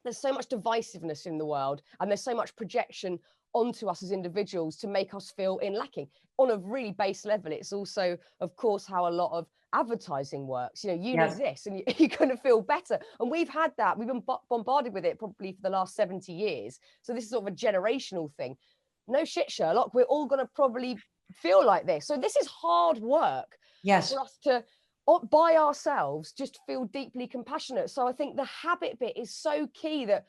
There's so much divisiveness in the world, and there's so much projection onto us as individuals to make us feel in lacking. On a really base level, it's also, of course, how a lot of advertising works. You know, you Yes. need this and you're going to feel better. And we've had that. We've been bombarded with it probably for the last 70 years. So this is sort of a generational thing. No shit, Sherlock. We're all going to probably feel like this. So this is hard work Yes. for us to, by ourselves, just feel deeply compassionate. So I think the habit bit is so key, that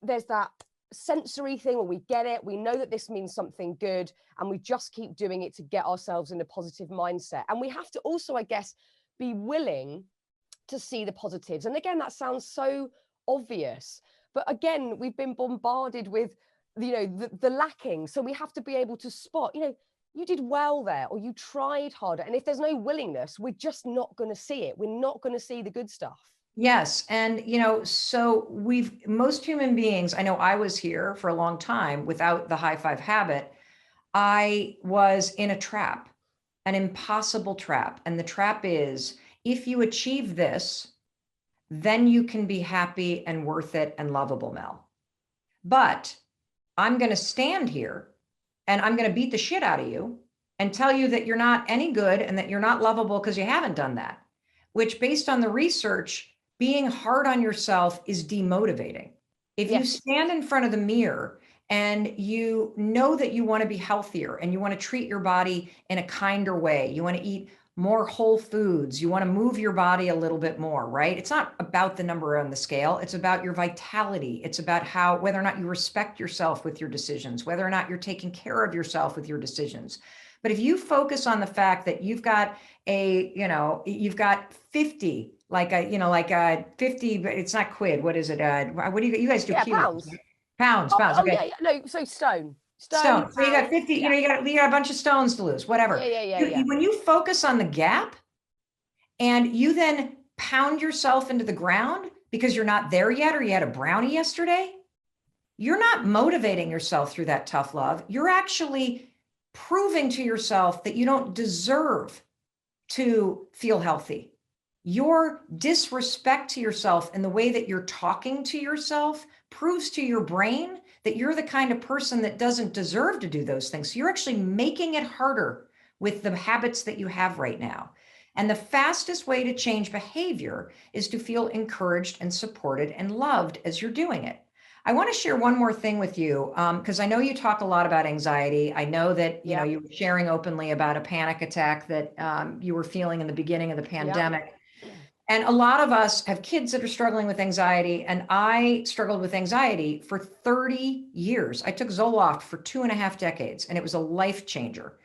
there's that sensory thing where we get it, we know that this means something good, and we just keep doing it to get ourselves in a positive mindset. And we have to also, I guess, be willing to see the positives. And again, that sounds so obvious, but again, we've been bombarded with, you know, the lacking. So we have to be able to spot, you know, you did well there, or you tried harder. And if there's no willingness, we're just not going to see it. We're not going to see the good stuff. Yes. And, you know, so most human beings, I know I was here for a long time without the high five habit. I was in a trap, an impossible trap. And the trap is, if you achieve this, then you can be happy and worth it and lovable, Mel. But I'm going to stand here and I'm going to beat the shit out of you and tell you that you're not any good and that you're not lovable because you haven't done that, which, based on the research, being hard on yourself is demotivating. If you stand in front of the mirror and you know that you want to be healthier and you want to treat your body in a kinder way, you want to eat more whole foods, you want to move your body a little bit more, right? It's not about the number on the scale. It's about your vitality. It's about whether or not you respect yourself with your decisions, whether or not you're taking care of yourself with your decisions. But if you focus on the fact that you've got you've got 50, like a 50, but it's not quid. What is it? What do you guys do? Pounds. Pounds. Okay. No, so stone. So you got 50, you got a bunch of stones to lose, whatever. When you focus on the gap and you then pound yourself into the ground because you're not there yet, or you had a brownie yesterday, you're not motivating yourself through that tough love. You're actually proving to yourself that you don't deserve to feel healthy. Your disrespect to yourself and the way that you're talking to yourself proves to your brain that you're the kind of person that doesn't deserve to do those things. So you're actually making it harder with the habits that you have right now. And the fastest way to change behavior is to feel encouraged and supported and loved as you're doing it. I want to share one more thing with you, because I know you talk a lot about anxiety. I know that you were sharing openly about a panic attack that you were feeling in the beginning of the pandemic. And a lot of us have kids that are struggling with anxiety. And I struggled with anxiety for 30 years. I took Zoloft for 2.5 decades, and it was a life changer.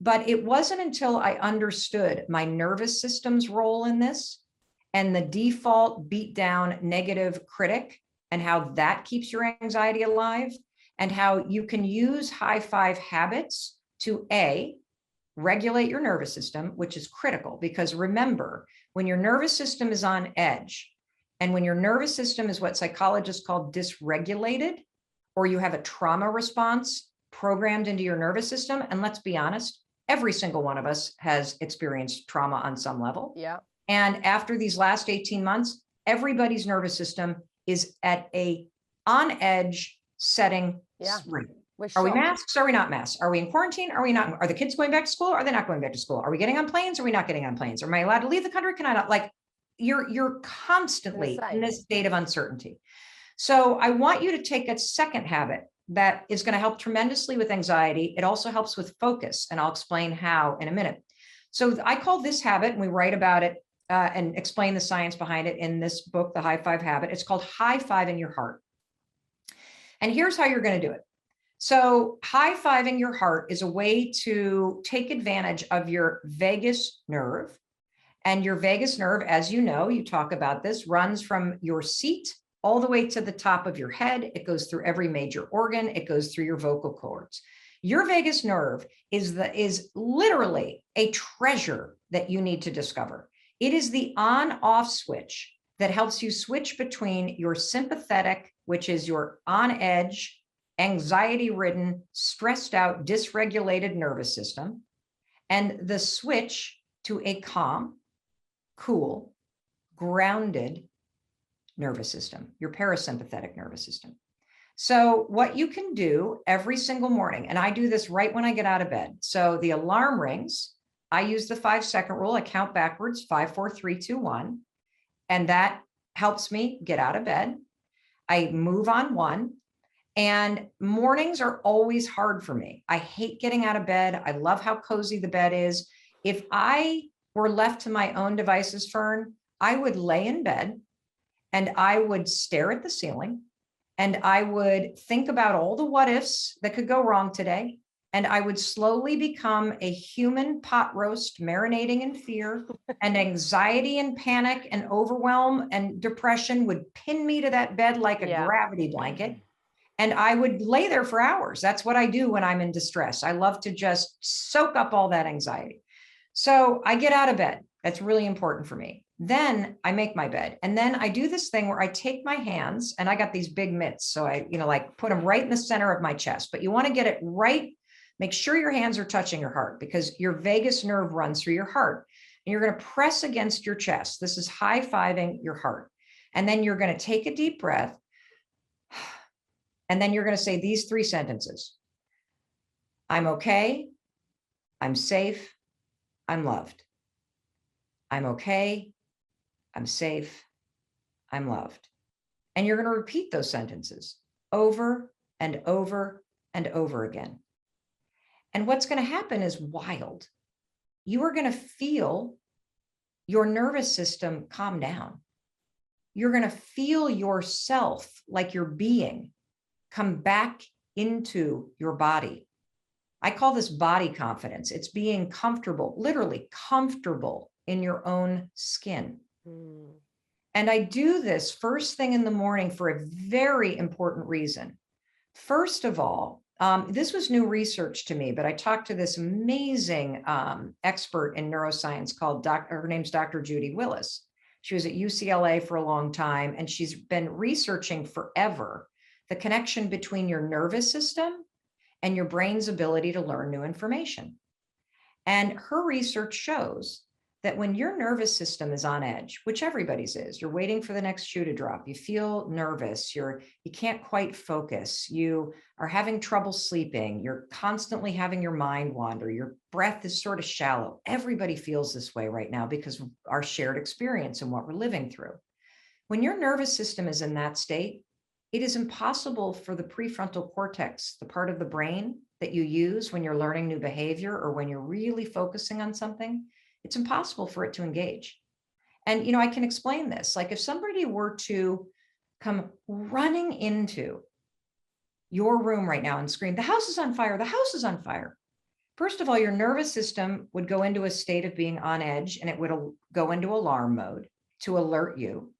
But it wasn't until I understood my nervous system's role in this, and the default beat down negative critic, and how that keeps your anxiety alive, and how you can use high five habits to regulate your nervous system, which is critical. Because remember, when your nervous system is on edge, and when your nervous system is what psychologists call dysregulated, or you have a trauma response programmed into your nervous system, and let's be honest, every single one of us has experienced trauma on some level. Yeah. And after these last 18 months, everybody's nervous system is at a on edge setting. Are we masks? Are we not masks? Are we in quarantine? Are we not? Are the kids going back to school? Are they not going back to school? Are we getting on planes? Are we not getting on planes? Am I allowed to leave the country? Can I not? Like, you're constantly in this state of uncertainty. So I want you to take a second habit that is going to help tremendously with anxiety. It also helps with focus, and I'll explain how in a minute. So I call this habit, and we write about it and explain the science behind it in this book, The High Five Habit. It's called high-fiving your heart. And here's how you're going to do it. So high-fiving your heart is a way to take advantage of your vagus nerve. And your vagus nerve, as you know, you talk about this, runs from your seat all the way to the top of your head. It goes through every major organ. It goes through your vocal cords. Your vagus nerve is literally a treasure that you need to discover. It is the on-off switch that helps you switch between your sympathetic, which is your on edge, anxiety-ridden, stressed out, dysregulated nervous system, and the switch to a calm, cool, grounded nervous system, your parasympathetic nervous system. So what you can do every single morning, and I do this right when I get out of bed. So the alarm rings, I use the 5-second rule. I count backwards, 5, 4, 3, 2, 1. And that helps me get out of bed. I move on one. And mornings are always hard for me. I hate getting out of bed. I love how cozy the bed is. If I were left to my own devices, Fearne, I would lay in bed and I would stare at the ceiling and I would think about all the what ifs that could go wrong today. And I would slowly become a human pot roast, marinating in fear, and anxiety and panic and overwhelm and depression would pin me to that bed like a gravity blanket. And I would lay there for hours. That's what I do when I'm in distress. I love to just soak up all that anxiety. So I get out of bed. That's really important for me. Then I make my bed. And then I do this thing where I take my hands, and I got these big mitts. So I, like put them right in the center of my chest, but you want to get it right. Make sure your hands are touching your heart, because your vagus nerve runs through your heart, and you're going to press against your chest. This is high-fiving your heart. And then you're going to take a deep breath. And then you're going to say these 3 sentences. I'm okay. I'm safe. I'm loved. I'm okay. I'm safe. I'm loved. And you're going to repeat those sentences over and over and over again. And what's going to happen is wild. You are going to feel your nervous system calm down. You're going to feel yourself, like your being, come back into your body. I call this body confidence. It's being comfortable, literally comfortable in your own skin. And I do this first thing in the morning for a very important reason. First of all, this was new research to me, but I talked to this amazing expert in neuroscience called her name's Dr. Judy Willis. She was at UCLA for a long time, and she's been researching forever the connection between your nervous system and your brain's ability to learn new information. And her research shows that when your nervous system is on edge, which everybody's is, you're waiting for the next shoe to drop, you feel nervous, you can't quite focus, you are having trouble sleeping, you're constantly having your mind wander, your breath is sort of shallow. Everybody feels this way right now because of our shared experience and what we're living through. When your nervous system is in that state, it is impossible for the prefrontal cortex, the part of the brain that you use when you're learning new behavior or when you're really focusing on something, it's impossible for it to engage. And, I can explain this. Like if somebody were to come running into your room right now and scream, the house is on fire, the house is on fire. First of all, your nervous system would go into a state of being on edge, and it would go into alarm mode to alert you.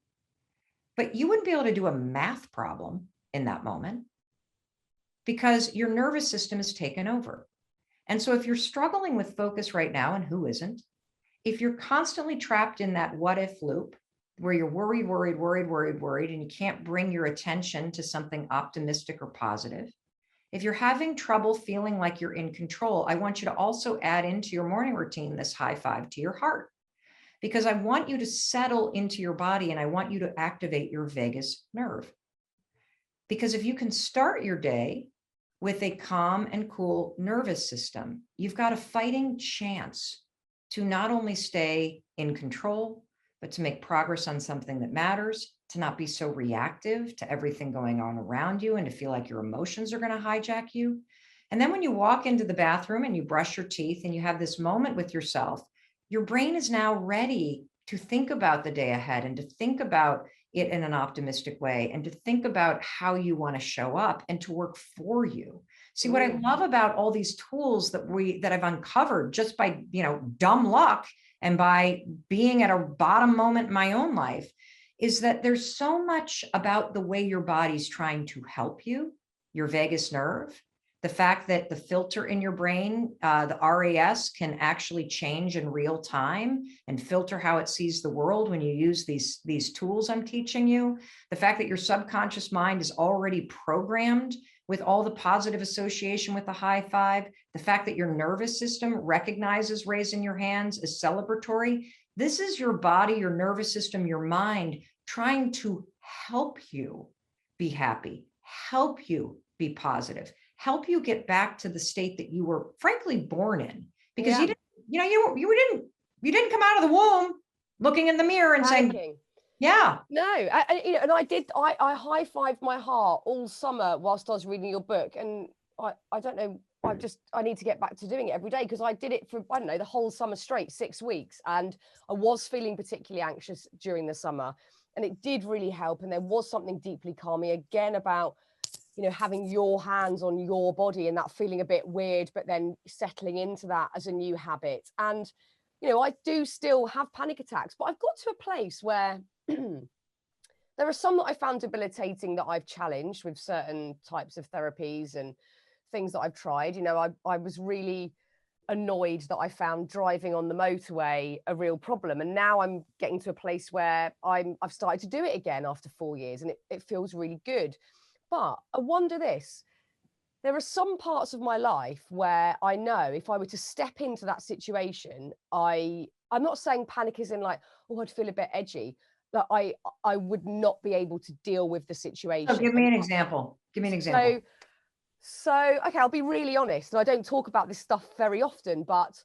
But you wouldn't be able to do a math problem in that moment because your nervous system is taken over. And so if you're struggling with focus right now, and who isn't, if you're constantly trapped in that what if loop where you're worried, and you can't bring your attention to something optimistic or positive, if you're having trouble feeling like you're in control, I want you to also add into your morning routine this high five to your heart. Because I want you to settle into your body and I want you to activate your vagus nerve. Because if you can start your day with a calm and cool nervous system, you've got a fighting chance to not only stay in control, but to make progress on something that matters, to not be so reactive to everything going on around you and to feel like your emotions are going to hijack you. And then when you walk into the bathroom and you brush your teeth and you have this moment with yourself, your brain is now ready to think about the day ahead and to think about it in an optimistic way and to think about how you want to show up and to work for you. See, what I love about all these tools that I've uncovered just by, dumb luck and by being at a bottom moment in my own life is that there's so much about the way your body's trying to help you, your vagus nerve, the fact that the filter in your brain, the RAS, can actually change in real time and filter how it sees the world when you use these tools I'm teaching you. The fact that your subconscious mind is already programmed with all the positive association with the high five, the fact that your nervous system recognizes raising your hands as celebratory. This is your body, your nervous system, your mind trying to help you be happy, help you be positive, help you get back to the state that you were frankly born in. Because you didn't come out of the womb looking in the mirror and saying, yeah. No, and I high-fived my heart all summer whilst I was reading your book. And I don't know, I need to get back to doing it every day, because I did it for, I don't know, the whole summer straight, 6 weeks. And I was feeling particularly anxious during the summer, and it did really help. And there was something deeply calming again about, having your hands on your body and that feeling a bit weird, but then settling into that as a new habit. And, I do still have panic attacks, but I've got to a place where there are some that I found debilitating that I've challenged with certain types of therapies and things that I've tried. I was really annoyed that I found driving on the motorway a real problem. And now I'm getting to a place where I've started to do it again after 4 years, and it feels really good. But I wonder this, there are some parts of my life where I know if I were to step into that situation, I'm not saying panic is in like, oh, I'd feel a bit edgy, but I would not be able to deal with the situation. So give me an example. So, okay, I'll be really honest, and I don't talk about this stuff very often, but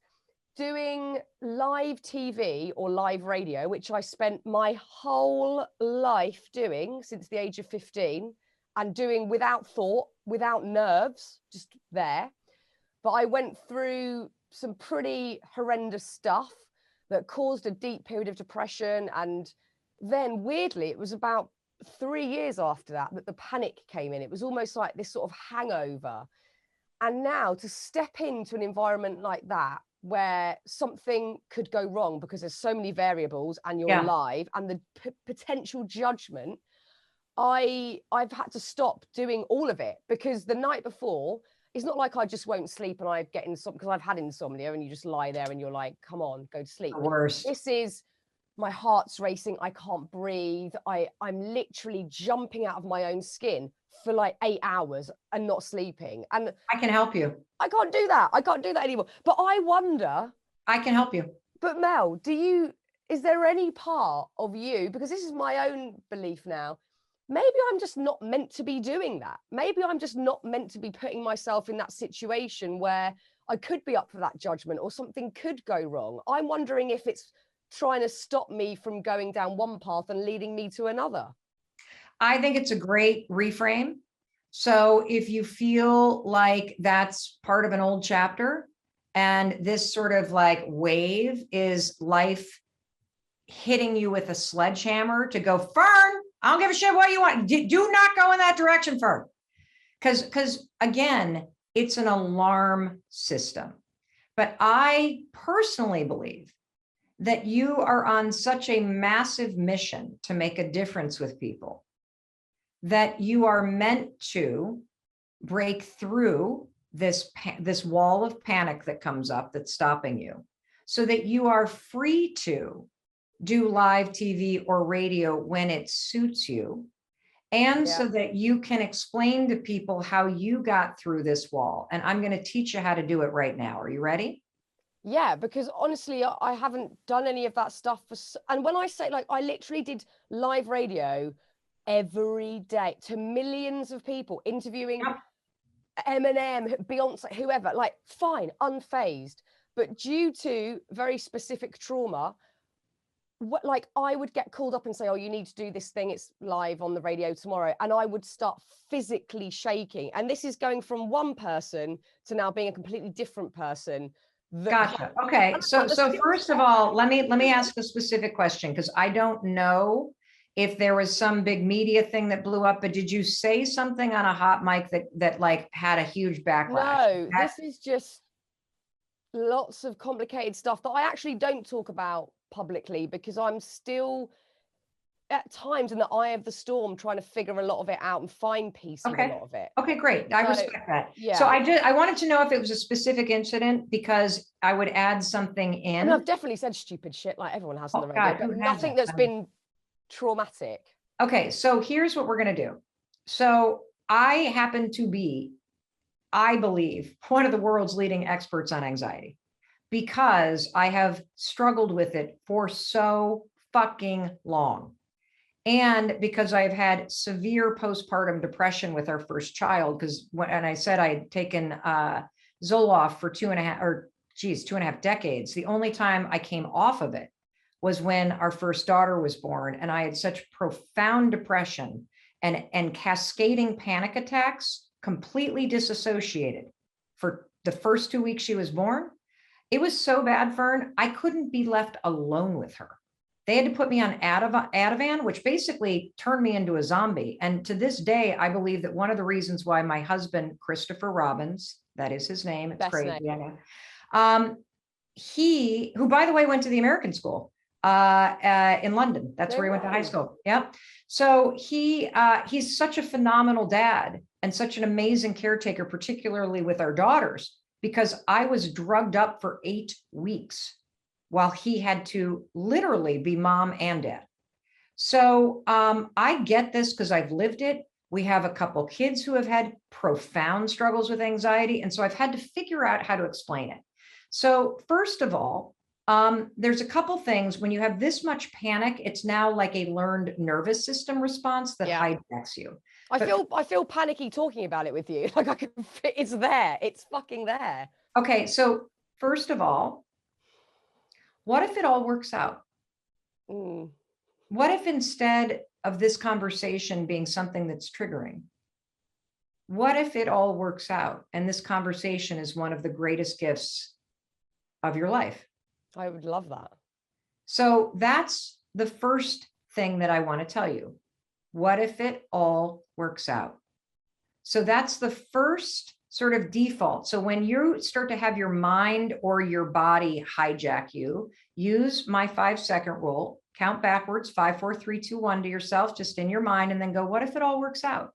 doing live TV or live radio, which I spent my whole life doing since the age of 15, and doing without thought, without nerves, just there. But I went through some pretty horrendous stuff that caused a deep period of depression. And then weirdly, it was about 3 years after that the panic came in. It was almost like this sort of hangover. And now to step into an environment like that, where something could go wrong because there's so many variables and you're live, and the potential judgment, I've had to stop doing all of it, because the night before, it's not like I just won't sleep and I get insomnia, because I've had insomnia and you just lie there and you're like, come on, go to sleep. The worst. This is, my heart's racing, I can't breathe, I'm literally jumping out of my own skin for like 8 hours and not sleeping. And I can help you. I can't do that anymore. But I wonder, I can help you. But Mel, is there any part of you, because this is my own belief now, maybe I'm just not meant to be doing that. Maybe I'm just not meant to be putting myself in that situation where I could be up for that judgment or something could go wrong. I'm wondering if it's trying to stop me from going down one path and leading me to another. I think it's a great reframe. So if you feel like that's part of an old chapter, and this sort of like wave is life hitting you with a sledgehammer to go, Fearne, I don't give a shit what you want. Do not go in that direction, Fearne. Because again, it's an alarm system. But I personally believe that you are on such a massive mission to make a difference with people that you are meant to break through this wall of panic that comes up that's stopping you, so that you are free to do live TV or radio when it suits you. And so that you can explain to people how you got through this wall. And I'm going to teach you how to do it right now. Are you ready? Yeah, because honestly, I haven't done any of that stuff. And when I say, like, I literally did live radio every day to millions of people, interviewing Eminem, Beyonce, whoever, like, fine, unfazed. But due to very specific trauma, like, I would get called up and say, oh, you need to do this thing, it's live on the radio tomorrow, and I would start physically shaking. And this is going from one person to now being a completely different person. Gotcha. Okay. So first of all, let me ask a specific question, because I don't know if there was some big media thing that blew up, but did you say something on a hot mic that like had a huge backlash? No, this is just lots of complicated stuff that I actually don't talk about publicly, because I'm still, at times in the eye of the storm trying to figure a lot of it out and find peace with a lot of it. Okay, great. I respect that. Yeah. So I wanted to know if it was a specific incident, because I would add something in. I mean, I've definitely said stupid shit like everyone has on the radio, God, but nothing that's been traumatic. Okay, so here's what we're going to do. So I happen to be, I believe, one of the world's leading experts on anxiety, because I have struggled with it for so fucking long. And because I've had severe postpartum depression with our first child, because when I said I had taken Zoloft for 2.5 decades, the only time I came off of it was when our first daughter was born, and I had such profound depression and cascading panic attacks, completely disassociated for the first 2 weeks she was born. It was so bad, Fearne, I couldn't be left alone with her. They had to put me on Ativan, which basically turned me into a zombie. And to this day, I believe that one of the reasons why my husband, Christopher Robbins, that is his name, it's Best crazy, name. I know. He, who by the way, went to the American school in London. That's where he went to high school. Yep. So he's such a phenomenal dad and such an amazing caretaker, particularly with our daughters, because I was drugged up for 8 weeks while he had to literally be mom and dad. So I get this because I've lived it. We have a couple kids who have had profound struggles with anxiety. And so I've had to figure out how to explain it. So first of all, there's a couple things. When you have this much panic, it's now like a learned nervous system response that hijacks you. I feel panicky talking about it with you. Like I can fit, it's there. It's fucking there. Okay. So first of all, what if it all works out? What if instead of this conversation being something that's triggering, what if it all works out and this conversation is one of the greatest gifts of your life? I would love that. So that's the first thing that I want to tell you. What if it all works out? So that's the first sort of default. So when you start to have your mind or your body hijack you, use my 5-second rule, count backwards, 5, 4, 3, 2, 1 to yourself, just in your mind, and then go, what if it all works out?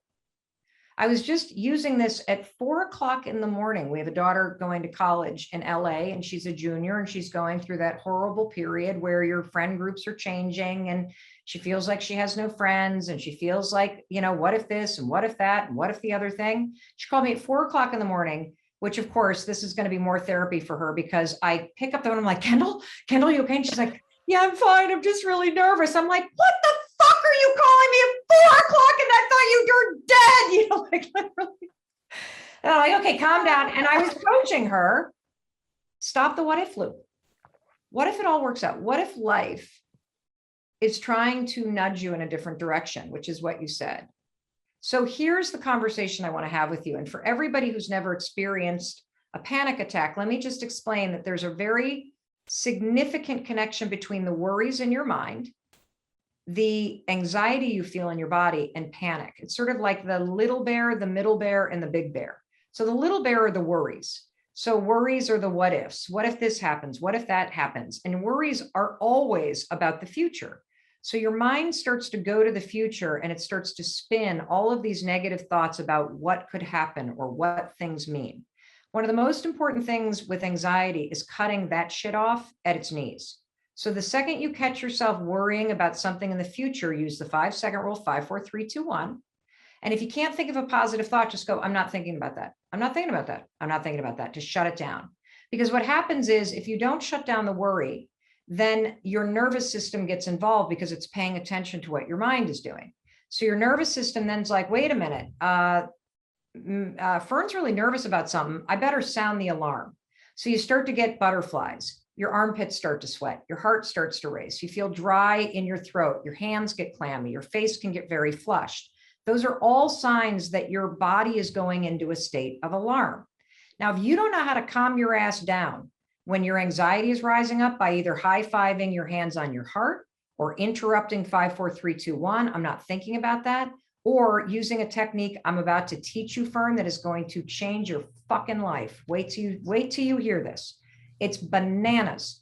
I was just using this at 4 o'clock in the morning. We have a daughter going to college in LA, and she's a junior, and she's going through that horrible period where your friend groups are changing, and she feels like she has no friends, and she feels like, you know, what if this and what if that and what if the other thing? She called me at 4 o'clock in the morning, which of course, this is going to be more therapy for her, because I pick up the phone. I'm like, Kendall, you okay? And she's like, yeah, I'm fine. I'm just really nervous. I'm like, what the fuck are you calling me at 4 o'clock? And I thought you're dead, you know, like literally. And I'm like, okay, calm down. And I was coaching her, stop the what if loop. What if it all works out? What if life is trying to nudge you in a different direction, which is what you said. So here's the conversation I want to have with you. And for everybody who's never experienced a panic attack, let me just explain that there's a very significant connection between the worries in your mind, the anxiety you feel in your body, and panic. It's sort of like the little bear, the middle bear, and the big bear. So the little bear are the worries. So worries are the what ifs. What if this happens? What if that happens? And worries are always about the future. So your mind starts to go to the future, and it starts to spin all of these negative thoughts about what could happen or what things mean. One of the most important things with anxiety is cutting that shit off at its knees. So the second you catch yourself worrying about something in the future, use the 5-second rule, 5, 4, 3, 2, 1. And if you can't think of a positive thought, just go, I'm not thinking about that. I'm not thinking about that. I'm not thinking about that. Just shut it down. Because what happens is if you don't shut down the worry, then your nervous system gets involved because it's paying attention to what your mind is doing. So your nervous system then's like, wait a minute, Fearne's really nervous about something. I better sound the alarm. So you start to get butterflies. Your armpits start to sweat. Your heart starts to race. You feel dry in your throat. Your hands get clammy. Your face can get very flushed. Those are all signs that your body is going into a state of alarm. Now, if you don't know how to calm your ass down when your anxiety is rising up by either high-fiving your hands on your heart or interrupting 5, 4, 3, 2, 1, I'm not thinking about that, or using a technique I'm about to teach you, Fearne, that is going to change your fucking life. Wait till you hear this. It's bananas.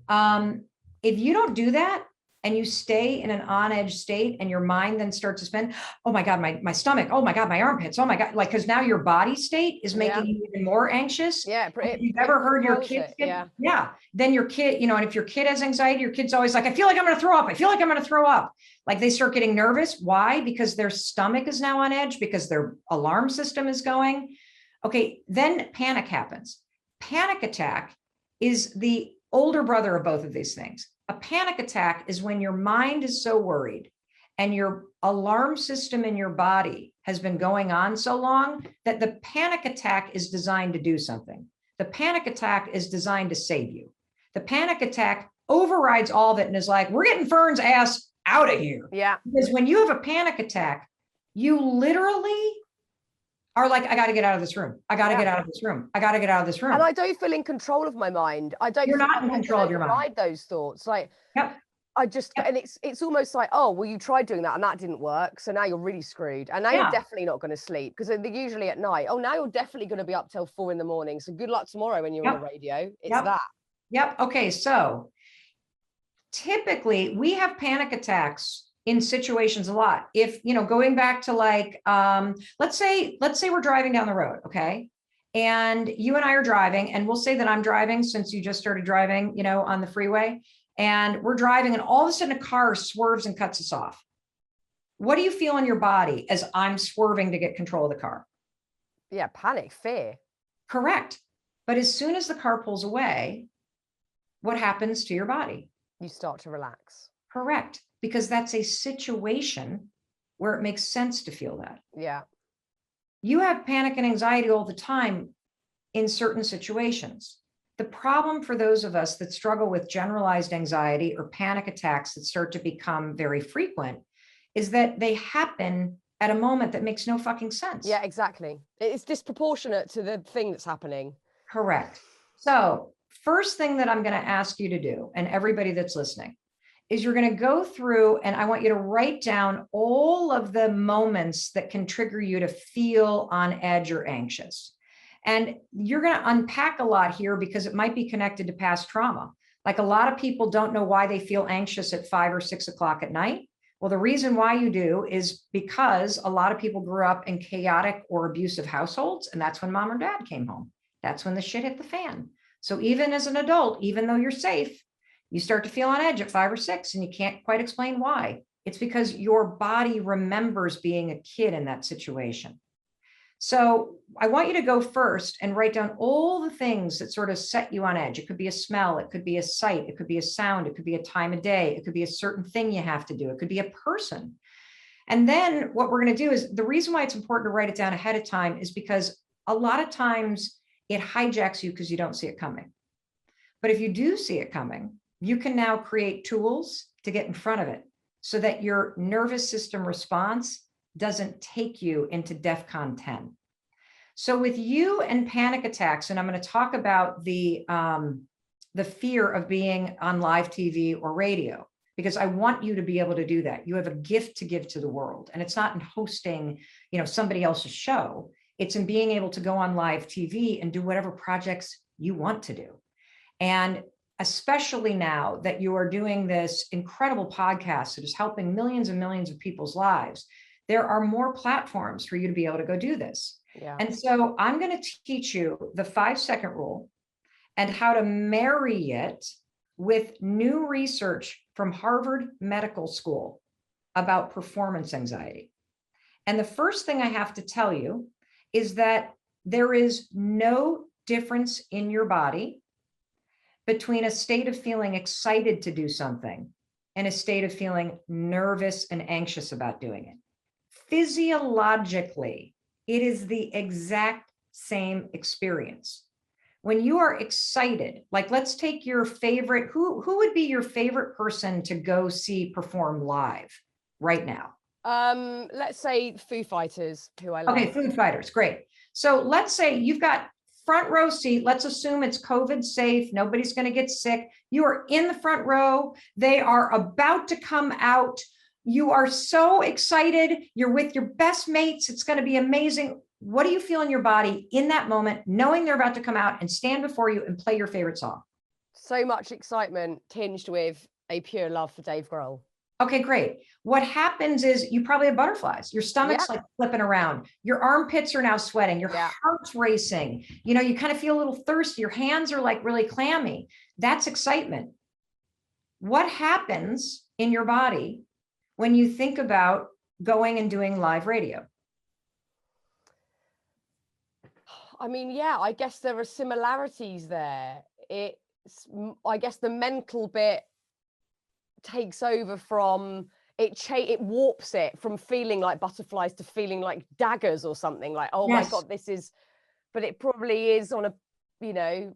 If you don't do that and you stay in an on edge state and your mind then starts to spin, oh my God, my stomach, oh my God, my armpits, oh my God, like, because now your body state is making you even more anxious. Yeah. If you've ever heard your kids then your kid, and if your kid has anxiety, your kid's always like, I feel like I'm going to throw up. I feel like I'm going to throw up. Like they start getting nervous. Why? Because their stomach is now on edge, because their alarm system is going. Okay. Then panic happens. Panic attack is the older brother of both of these things. A panic attack is when your mind is so worried and your alarm system in your body has been going on so long that the panic attack is designed to do something. The panic attack is designed to save you. The panic attack overrides all of it and is like, we're getting Fearne's ass out of here. Yeah. Because when you have a panic attack, you literally are like, I got to get out of this room. I got to get out of this room. I got to get out of this room. And I don't feel in control of my mind. You're not in control of your mind. Ride those thoughts. Like, yep. And it's almost like, oh, well, you tried doing that and that didn't work. So now you're really screwed. And now you're definitely not going to sleep, because they're usually at night. Oh, now you're definitely going to be up till 4 a.m. So good luck tomorrow when you're on the radio. It's that. Yep. Okay. So typically we have panic attacks in situations a lot. If, going back to like, let's say we're driving down the road. Okay. And you and I are driving, and we'll say that I'm driving, since you just started driving, on the freeway, and we're driving, and all of a sudden a car swerves and cuts us off. What do you feel in your body as I'm swerving to get control of the car? Yeah. Panic, fear. Correct. But as soon as the car pulls away, what happens to your body? You start to relax. Correct. Because that's a situation where it makes sense to feel that. Yeah. You have panic and anxiety all the time in certain situations. The problem for those of us that struggle with generalized anxiety or panic attacks that start to become very frequent is that they happen at a moment that makes no fucking sense. Yeah, exactly. It's disproportionate to the thing that's happening. Correct. So first thing that I'm going to ask you to do, and everybody that's listening, is you're going to go through, and I want you to write down all of the moments that can trigger you to feel on edge or anxious. And you're going to unpack a lot here, because it might be connected to past trauma. Like, a lot of people don't know why they feel anxious at 5 or 6 o'clock at night. Well, the reason why you do is because a lot of people grew up in chaotic or abusive households. And that's when mom or dad came home. That's when the shit hit the fan. So even as an adult, even though you're safe, you start to feel on edge at 5 or 6, and you can't quite explain why. It's because your body remembers being a kid in that situation. So I want you to go first and write down all the things that sort of set you on edge. It could be a smell, it could be a sight, it could be a sound, it could be a time of day, it could be a certain thing you have to do, it could be a person. And then what we're going to do is, the reason why it's important to write it down ahead of time is because a lot of times it hijacks you because you don't see it coming. But if you do see it coming, you can now create tools to get in front of it so that your nervous system response doesn't take you into DEFCON 10. So with you and panic attacks, and I'm going to talk about the fear of being on live TV or radio, because I want you to be able to do that. You have a gift to give to the world, and it's not in hosting, somebody else's show. It's in being able to go on live TV and do whatever projects you want to do. And especially now that you are doing this incredible podcast that is helping millions and millions of people's lives, there are more platforms for you to be able to go do this. Yeah. And so I'm going to teach you the 5-second rule and how to marry it with new research from Harvard Medical School about performance anxiety. And the first thing I have to tell you is that there is no difference in your body between a state of feeling excited to do something and a state of feeling nervous and anxious about doing it. Physiologically, it is the exact same experience. When you are excited, like, let's take your favorite, who would be your favorite person to go see perform live right now? Let's say Foo Fighters, who I love. Okay, Foo Fighters, great. So let's say you've got front row seat. Let's assume it's COVID safe. Nobody's going to get sick. You are in the front row. They are about to come out. You are so excited. You're with your best mates. It's going to be amazing. What do you feel in your body in that moment, knowing they're about to come out and stand before you and play your favorite song? So much excitement tinged with A pure love for Dave Grohl. Okay, great. What happens is you probably have butterflies. Your stomach's like flipping around. Your armpits are now sweating. Your heart's racing. You know, you kind of feel a little thirsty. Your hands are like really clammy. That's excitement. What happens in your body when you think about going and doing live radio? I mean, yeah, I guess there are similarities there. I guess the mental bit takes over from it warps it from feeling like butterflies to feeling like daggers or something, like, oh my God, but it probably is on a, you know,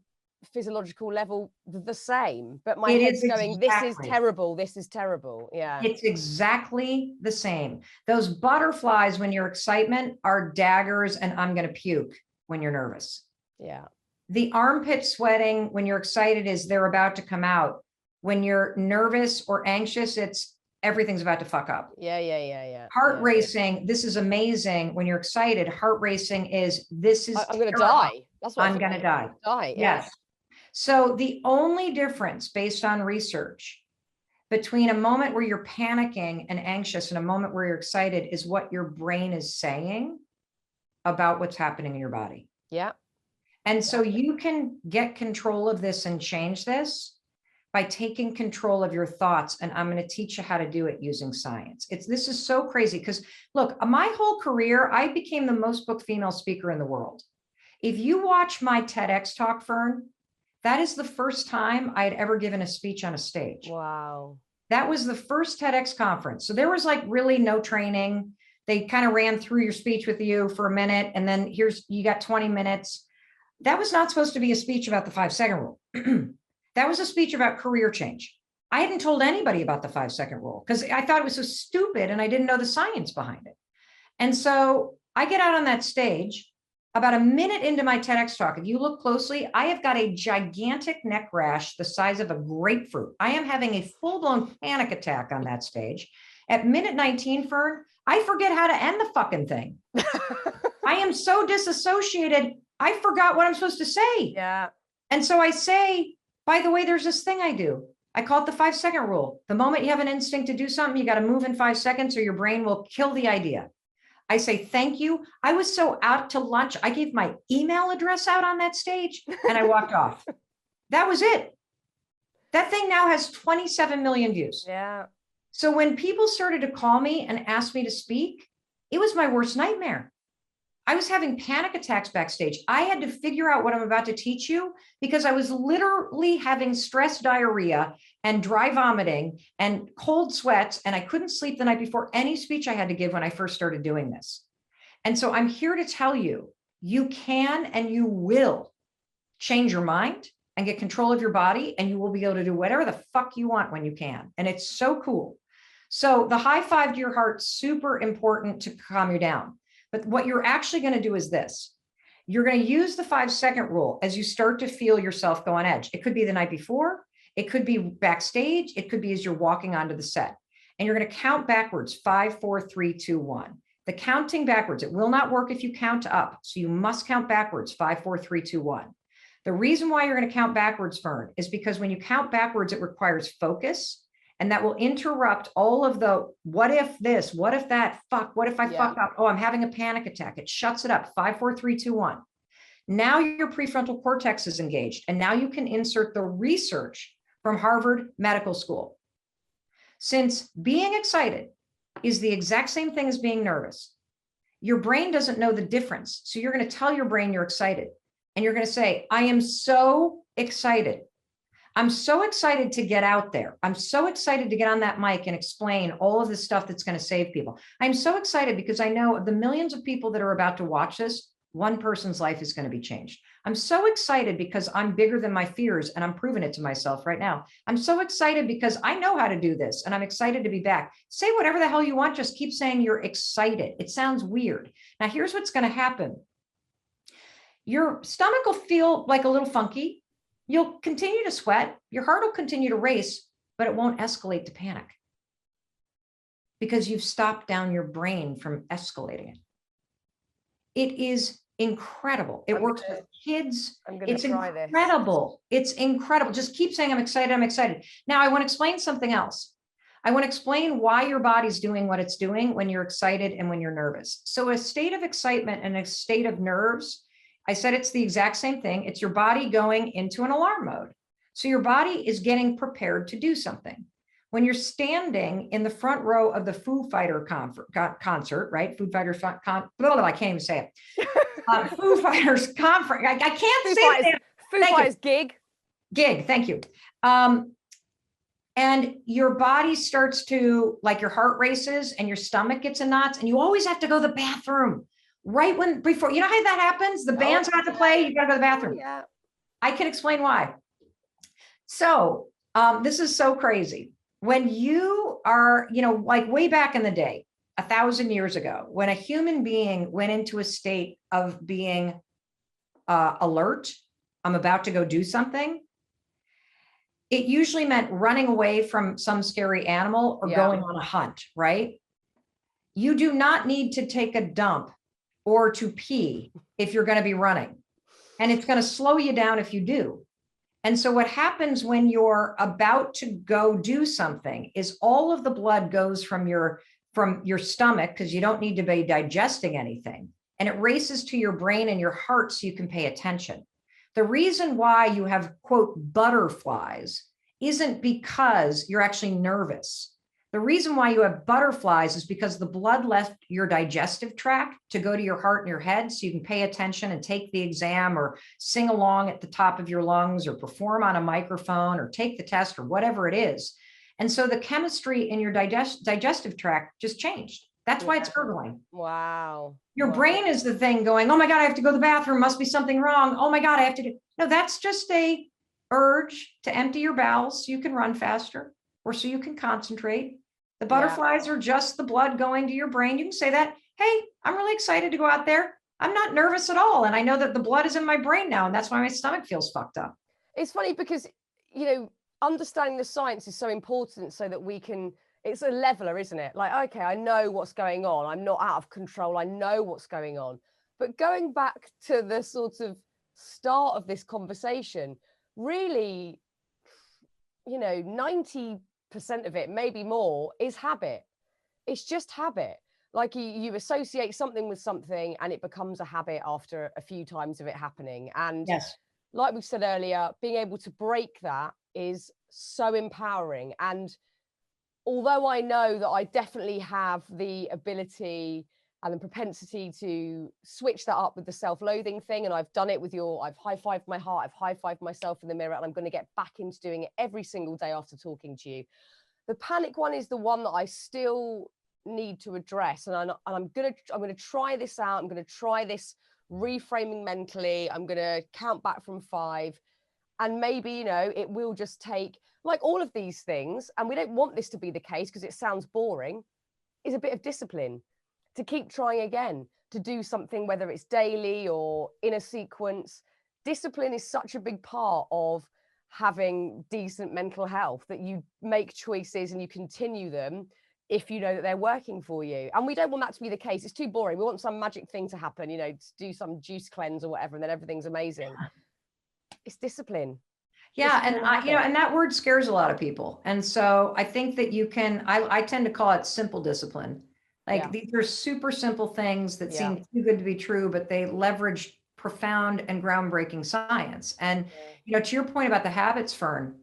physiological level the same, but my head's going, this is terrible, this is terrible. Yeah, it's exactly the same. Those butterflies when you're excitement are daggers, and I'm going to puke when you're nervous. Yeah. The armpit sweating when you're excited is they're about to come out. When you're nervous or anxious, it's everything's about to fuck up. Yeah. Heart racing, this is amazing. When you're excited, heart racing is, this is I'm going to die. That's what I'm going to die. Yes. So the only difference based on research between a moment where you're panicking and anxious and a moment where you're excited is what your brain is saying about what's happening in your body. Yeah. And so you can get control of this and change this by taking control of your thoughts. And I'm going to teach you how to do it using science. This is so crazy because look, my whole career, I became the most booked female speaker in the world. If you watch my TEDx talk, Fearne, that is the first time I had ever given a speech on a stage. Wow. That was the first TEDx conference. So there was like really no training. They kind of ran through your speech with you for a minute. And then you got 20 minutes. That was not supposed to be a speech about the 5-second rule. That was a speech about career change. I hadn't told anybody about the 5-second rule because I thought it was so stupid and I didn't know the science behind it. And so I get out on that stage about a minute into my TEDx talk. If you look closely, I have got a gigantic neck rash the size of a grapefruit. I am having a full-blown panic attack on that stage. At minute 19, Fearne, I forget how to end the fucking thing. I am so disassociated. I forgot what I'm supposed to say. Yeah. And so I say, by the way, there's this thing I do. I call it the 5-second rule. The moment you have an instinct to do something, you got to move in 5 seconds or your brain will kill the idea. I say, thank you. I was so out to lunch. I gave my email address out on that stage and I walked off. That was it. That thing now has 27 million views. Yeah. So when people started to call me and ask me to speak, it was my worst nightmare. I was having panic attacks backstage. I had to figure out what I'm about to teach you because I was literally having stress diarrhea and dry vomiting and cold sweats. And I couldn't sleep the night before any speech I had to give when I first started doing this. And so I'm here to tell you, you can and you will change your mind and get control of your body, and you will be able to do whatever the fuck you want when you can. And it's so cool. So the high five to your heart, super important to calm you down. But what you're actually going to do is this. You're going to use the 5-second rule as you start to feel yourself go on edge. It could be the night before. It could be backstage. It could be as you're walking onto the set. And you're going to count backwards, 5, 4, 3, 2, 1. The counting backwards, it will not work if you count up. So you must count backwards, 5, 4, 3, 2, 1. The reason why you're going to count backwards, Fearne, is because when you count backwards, it requires focus. And that will interrupt all of the, what if this, what if that, fuck, what if I fuck up? Oh, I'm having a panic attack. It shuts it up. 5, 4, 3, 2, 1. Now your prefrontal cortex is engaged. And now you can insert the research from Harvard Medical School. Since being excited is the exact same thing as being nervous, your brain doesn't know the difference. So you're going to tell your brain you're excited. And you're going to say, I am so excited. I'm so excited to get out there. I'm so excited to get on that mic and explain all of the stuff that's going to save people. I'm so excited because I know of the millions of people that are about to watch this, one person's life is going to be changed. I'm so excited because I'm bigger than my fears and I'm proving it to myself right now. I'm so excited because I know how to do this and I'm excited to be back. Say whatever the hell you want. Just keep saying you're excited. It sounds weird. Now, here's what's going to happen. Your stomach will feel like a little funky. You'll continue to sweat, your heart will continue to race, but it won't escalate to panic because you've stopped down your brain from escalating it. It is incredible. It works with kids. I'm gonna It's try this. incredible. It's incredible. Just keep saying, I'm excited. I'm excited. Now I want to explain something else. I want to explain why your body's doing what it's doing when you're excited and when you're nervous. So a state of excitement and a state of nerves, I said it's the exact same thing. It's your body going into an alarm mode. So your body is getting prepared to do something. When you're standing in the front row of the Foo Fighter concert, right? Foo Fighters, I can't even say it. Foo Fighters conference. I can't say that. Foo Fighters gig. Thank you. And your body starts to, like, your heart races and your stomach gets in knots, and you always have to go to the bathroom right before, you know how that happens? The band's about to play, you got to go to the bathroom. Yeah. I can explain why. So this is so crazy. When you are, like way back in the day, 1,000 years ago, when a human being went into a state of being alert, I'm about to go do something, it usually meant running away from some scary animal or going on a hunt, right? You do not need to take a dump or to pee if you're going to be running. And it's going to slow you down if you do. And so what happens when you're about to go do something is all of the blood goes from your stomach, because you don't need to be digesting anything, and it races to your brain and your heart so you can pay attention. The reason why you have, quote, butterflies isn't because you're actually nervous. The reason why you have butterflies is because the blood left your digestive tract to go to your heart and your head so you can pay attention and take the exam or sing along at the top of your lungs or perform on a microphone or take the test or whatever it is. And so the chemistry in your digestive tract just changed. That's why it's gurgling. Wow. Your brain is the thing going, oh my God, I have to go to the bathroom. Must be something wrong. Oh my God, I have to do. No, that's just a urge to empty your bowels so you can run faster or so you can concentrate. The butterflies are just the blood going to your brain. You can say that, hey, I'm really excited to go out there. I'm not nervous at all. And I know that the blood is in my brain now. And that's why my stomach feels fucked up. It's funny because, understanding the science is so important so that we can, it's a leveler, isn't it? Like, okay, I know what's going on. I'm not out of control. I know what's going on. But going back to the sort of start of this conversation, really, 90% of it, maybe more, is habit. It's just habit. Like you associate something with something and it becomes a habit after a few times of it happening. And like we said earlier, being able to break that is so empowering. And although I know that I definitely have the ability and the propensity to switch that up with the self-loathing thing, and I've done it with I've high-fived my heart, I've high-fived myself in the mirror, and I'm going to get back into doing it every single day after talking to you. The panic one is the one that I still need to address, and I'm going to try this out. I'm going to try this reframing mentally. I'm going to count back from 5, and maybe it will just take, like all of these things, and we don't want this to be the case because it sounds boring, is a bit of discipline to keep trying again, to do something, whether it's daily or in a sequence. Discipline is such a big part of having decent mental health, that you make choices and you continue them if you know that they're working for you. And we don't want that to be the case. It's too boring. We want some magic thing to happen, to do some juice cleanse or whatever, and then everything's amazing. It's discipline. Yeah. And and that word scares a lot of people. And so I think that you can, I tend to call it simple discipline. Like these are super simple things that seem too good to be true, but they leverage profound and groundbreaking science. And, to your point about the habits, Fearne,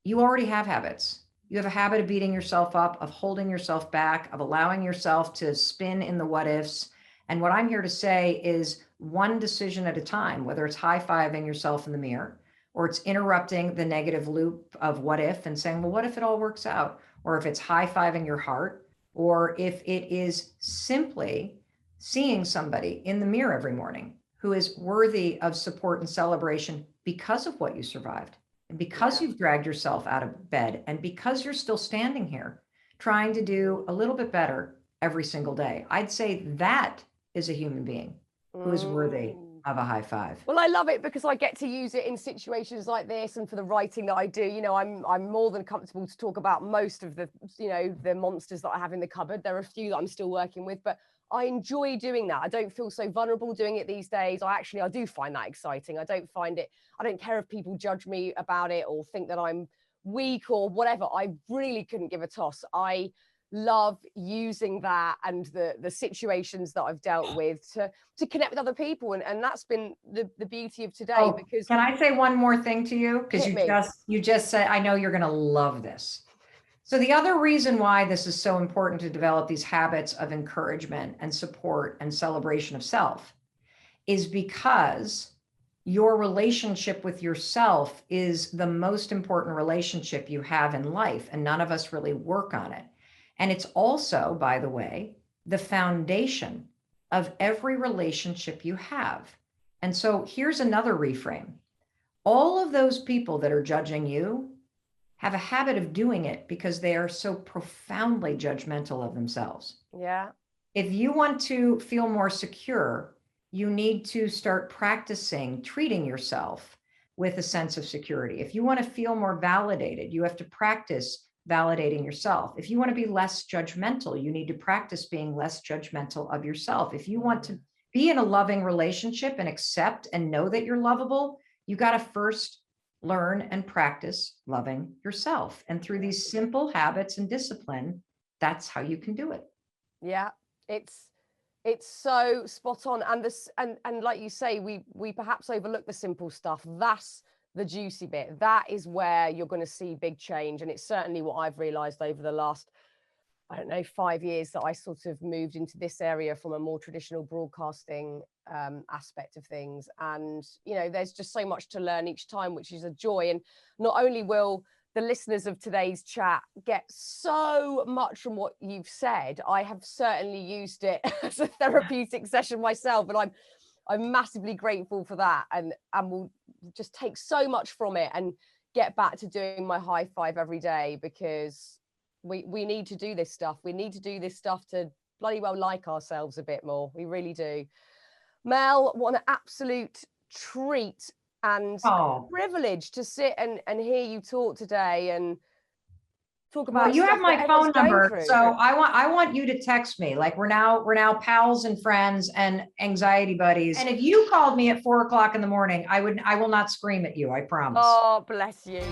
you already have habits. You have a habit of beating yourself up, of holding yourself back, of allowing yourself to spin in the what ifs. And what I'm here to say is one decision at a time, whether it's high-fiving yourself in the mirror, or it's interrupting the negative loop of what if and saying, well, what if it all works out? Or if it's high-fiving your heart, or if it is simply seeing somebody in the mirror every morning who is worthy of support and celebration because of what you survived, and because you've dragged yourself out of bed, and because you're still standing here trying to do a little bit better every single day. I'd say that is a human being who is worthy of a high five. Well, I love it because I get to use it in situations like this, and for the writing that I do. I'm more than comfortable to talk about most of the the monsters that I have in the cupboard. There are a few that I'm still working with, but I enjoy doing that. I don't feel so vulnerable doing it these days. I do find that exciting. I don't care if people judge me about it or think that I'm weak or whatever. I really couldn't give a toss. I love using that and the situations that I've dealt with to connect with other people. And that's been the beauty of today. Oh, because can I say one more thing to you? Because you just said, I know you're going to love this. So the other reason why this is so important to develop these habits of encouragement and support and celebration of self is because your relationship with yourself is the most important relationship you have in life, and none of us really work on it. And it's also, by the way, the foundation of every relationship you have. And so here's another reframe. All of those people that are judging you have a habit of doing it because they are so profoundly judgmental of themselves. Yeah. If you want to feel more secure, you need to start practicing treating yourself with a sense of security. If you want to feel more validated, you have to practice validating yourself. If you want to be less judgmental, you need to practice being less judgmental of yourself. If you want to be in a loving relationship and accept and know that you're lovable, you got to first learn and practice loving yourself. And through these simple habits and discipline, that's how you can do it. Yeah, it's so spot on. And like you say, we perhaps overlook the simple stuff. That's the juicy bit. That is where you're going to see big change. And it's certainly what I've realized over the last, I don't know, 5 years, that I sort of moved into this area from a more traditional broadcasting aspect of things. And, you know, there's just so much to learn each time, which is a joy. And not only will the listeners of today's chat get so much from what you've said, I have certainly used it as a therapeutic session myself. And I'm massively grateful for that, and will just take so much from it and get back to doing my high five every day, because we need to do this stuff. We need to do this stuff to bloody well like ourselves a bit more. We really do. Mel, what an absolute treat and privilege to sit and hear you talk today and talk about. Well, you have my phone number, so I want you to text me. Like we're now pals and friends and anxiety buddies. And if you called me at 4 o'clock in the morning, I will not scream at you. I promise. Oh, bless you.